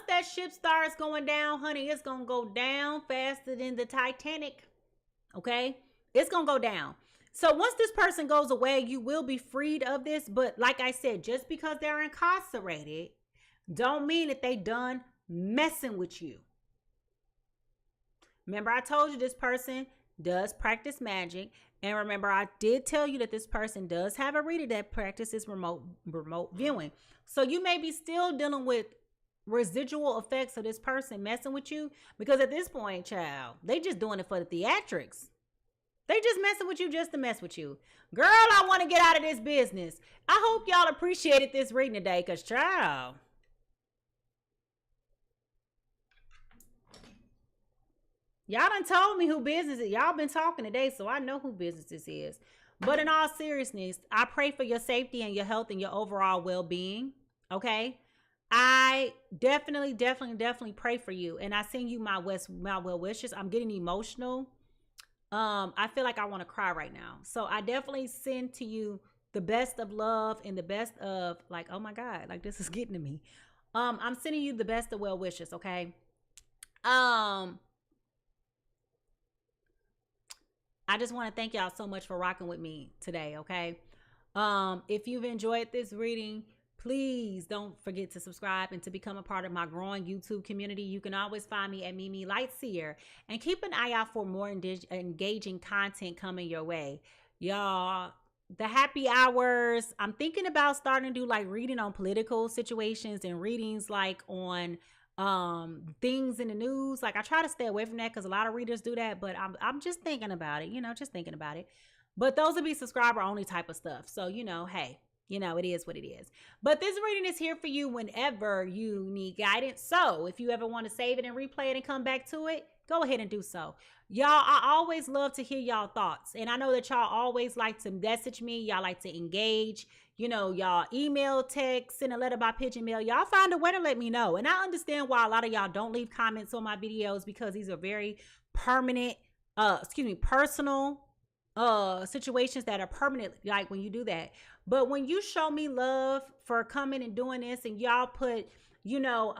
that ship starts going down, honey, it's going to go down faster than the Titanic. Okay? It's going to go down. So once this person goes away, you will be freed of this. But like I said, just because they're incarcerated, don't mean that they done messing with you. Remember, I told you this person does practice magic. And remember, I did tell you that this person does have a reader that practices remote viewing. So you may be still dealing with residual effects of this person messing with you. Because at this point, child, they just doing it for the theatrics. They just messing with you just to mess with you. Girl, I want to get out of this business. I hope y'all appreciated this reading today. Because, child, y'all done told me who business is. Y'all been talking today, so I know who business this is. But in all seriousness, I pray for your safety and your health and your overall well-being. Okay? I definitely pray for you. And I send you my well wishes. I'm getting emotional. I feel like I want to cry right now. So I definitely send to you the best of love and the best of, like, oh my God, like this is getting to me. I'm sending you the best of well wishes. Okay? I just want to thank y'all so much for rocking with me today, okay? If you've enjoyed this reading, please don't forget to subscribe and to become a part of my growing YouTube community. You can always find me at Mimi Lightseer, and keep an eye out for more engaging content coming your way. Y'all, the happy hours, I'm thinking about starting to do like reading on political situations and readings like on things in the news. Like I try to stay away from that because a lot of readers do that, but I'm just thinking about it, just thinking about it. But those would be subscriber only type of stuff. So, hey, You know, it is what it is. But this reading is here for you whenever you need guidance. So if you ever want to save it and replay it and come back to it, go ahead and do so. Y'all, I always love to hear y'all thoughts. And I know that y'all always like to message me. Y'all like to engage. You know, y'all email, text, send a letter by pigeon mail. Y'all find a way to let me know. And I understand why a lot of y'all don't leave comments on my videos, because these are very permanent, personal situations that are permanent, like when you do that. But when you show me love for coming and doing this, and y'all put, you know,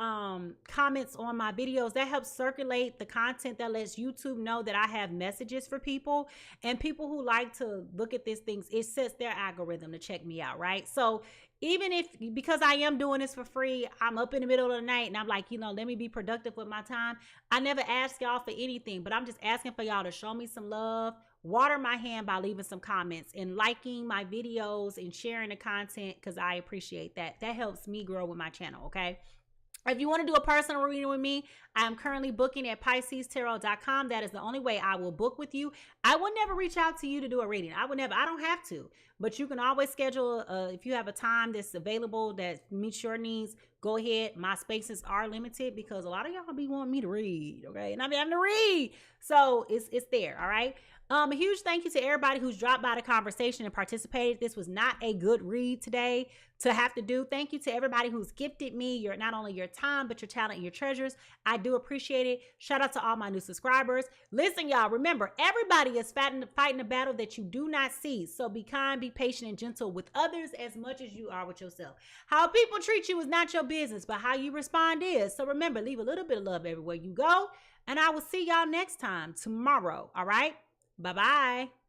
comments on my videos, that helps circulate the content, that lets YouTube know that I have messages for people, and people who like to look at these things, it sets their algorithm to check me out, right? So even if, because I am doing this for free, I'm up in the middle of the night and I'm like, you know, let me be productive with my time. I never ask y'all for anything, but I'm just asking for y'all to show me some love, water my hand by leaving some comments and liking my videos and sharing the content, because I appreciate that. That helps me grow with my channel, okay? If you want to do a personal reading with me, I am currently booking at PiSeasTarot.com. That is the only way I will book with you. I will never reach out to you to do a reading. I don't have to. But you can always schedule, if you have a time that's available that meets your needs, go ahead. My spaces are limited because a lot of y'all be wanting me to read, okay? And I be having to read. So it's there, all right? A huge thank you to everybody who's dropped by the conversation and participated. This was not a good read today to have to do. Thank you to everybody who's gifted me not only your time, but your talent and your treasures. I do appreciate it. Shout out to all my new subscribers. Listen, y'all, remember, everybody is fighting a battle that you do not see. So be kind, be patient, and gentle with others as much as you are with yourself. How people treat you is not your business, but how you respond is. So remember, leave a little bit of love everywhere you go. And I will see y'all next time tomorrow. All right? Bye-bye.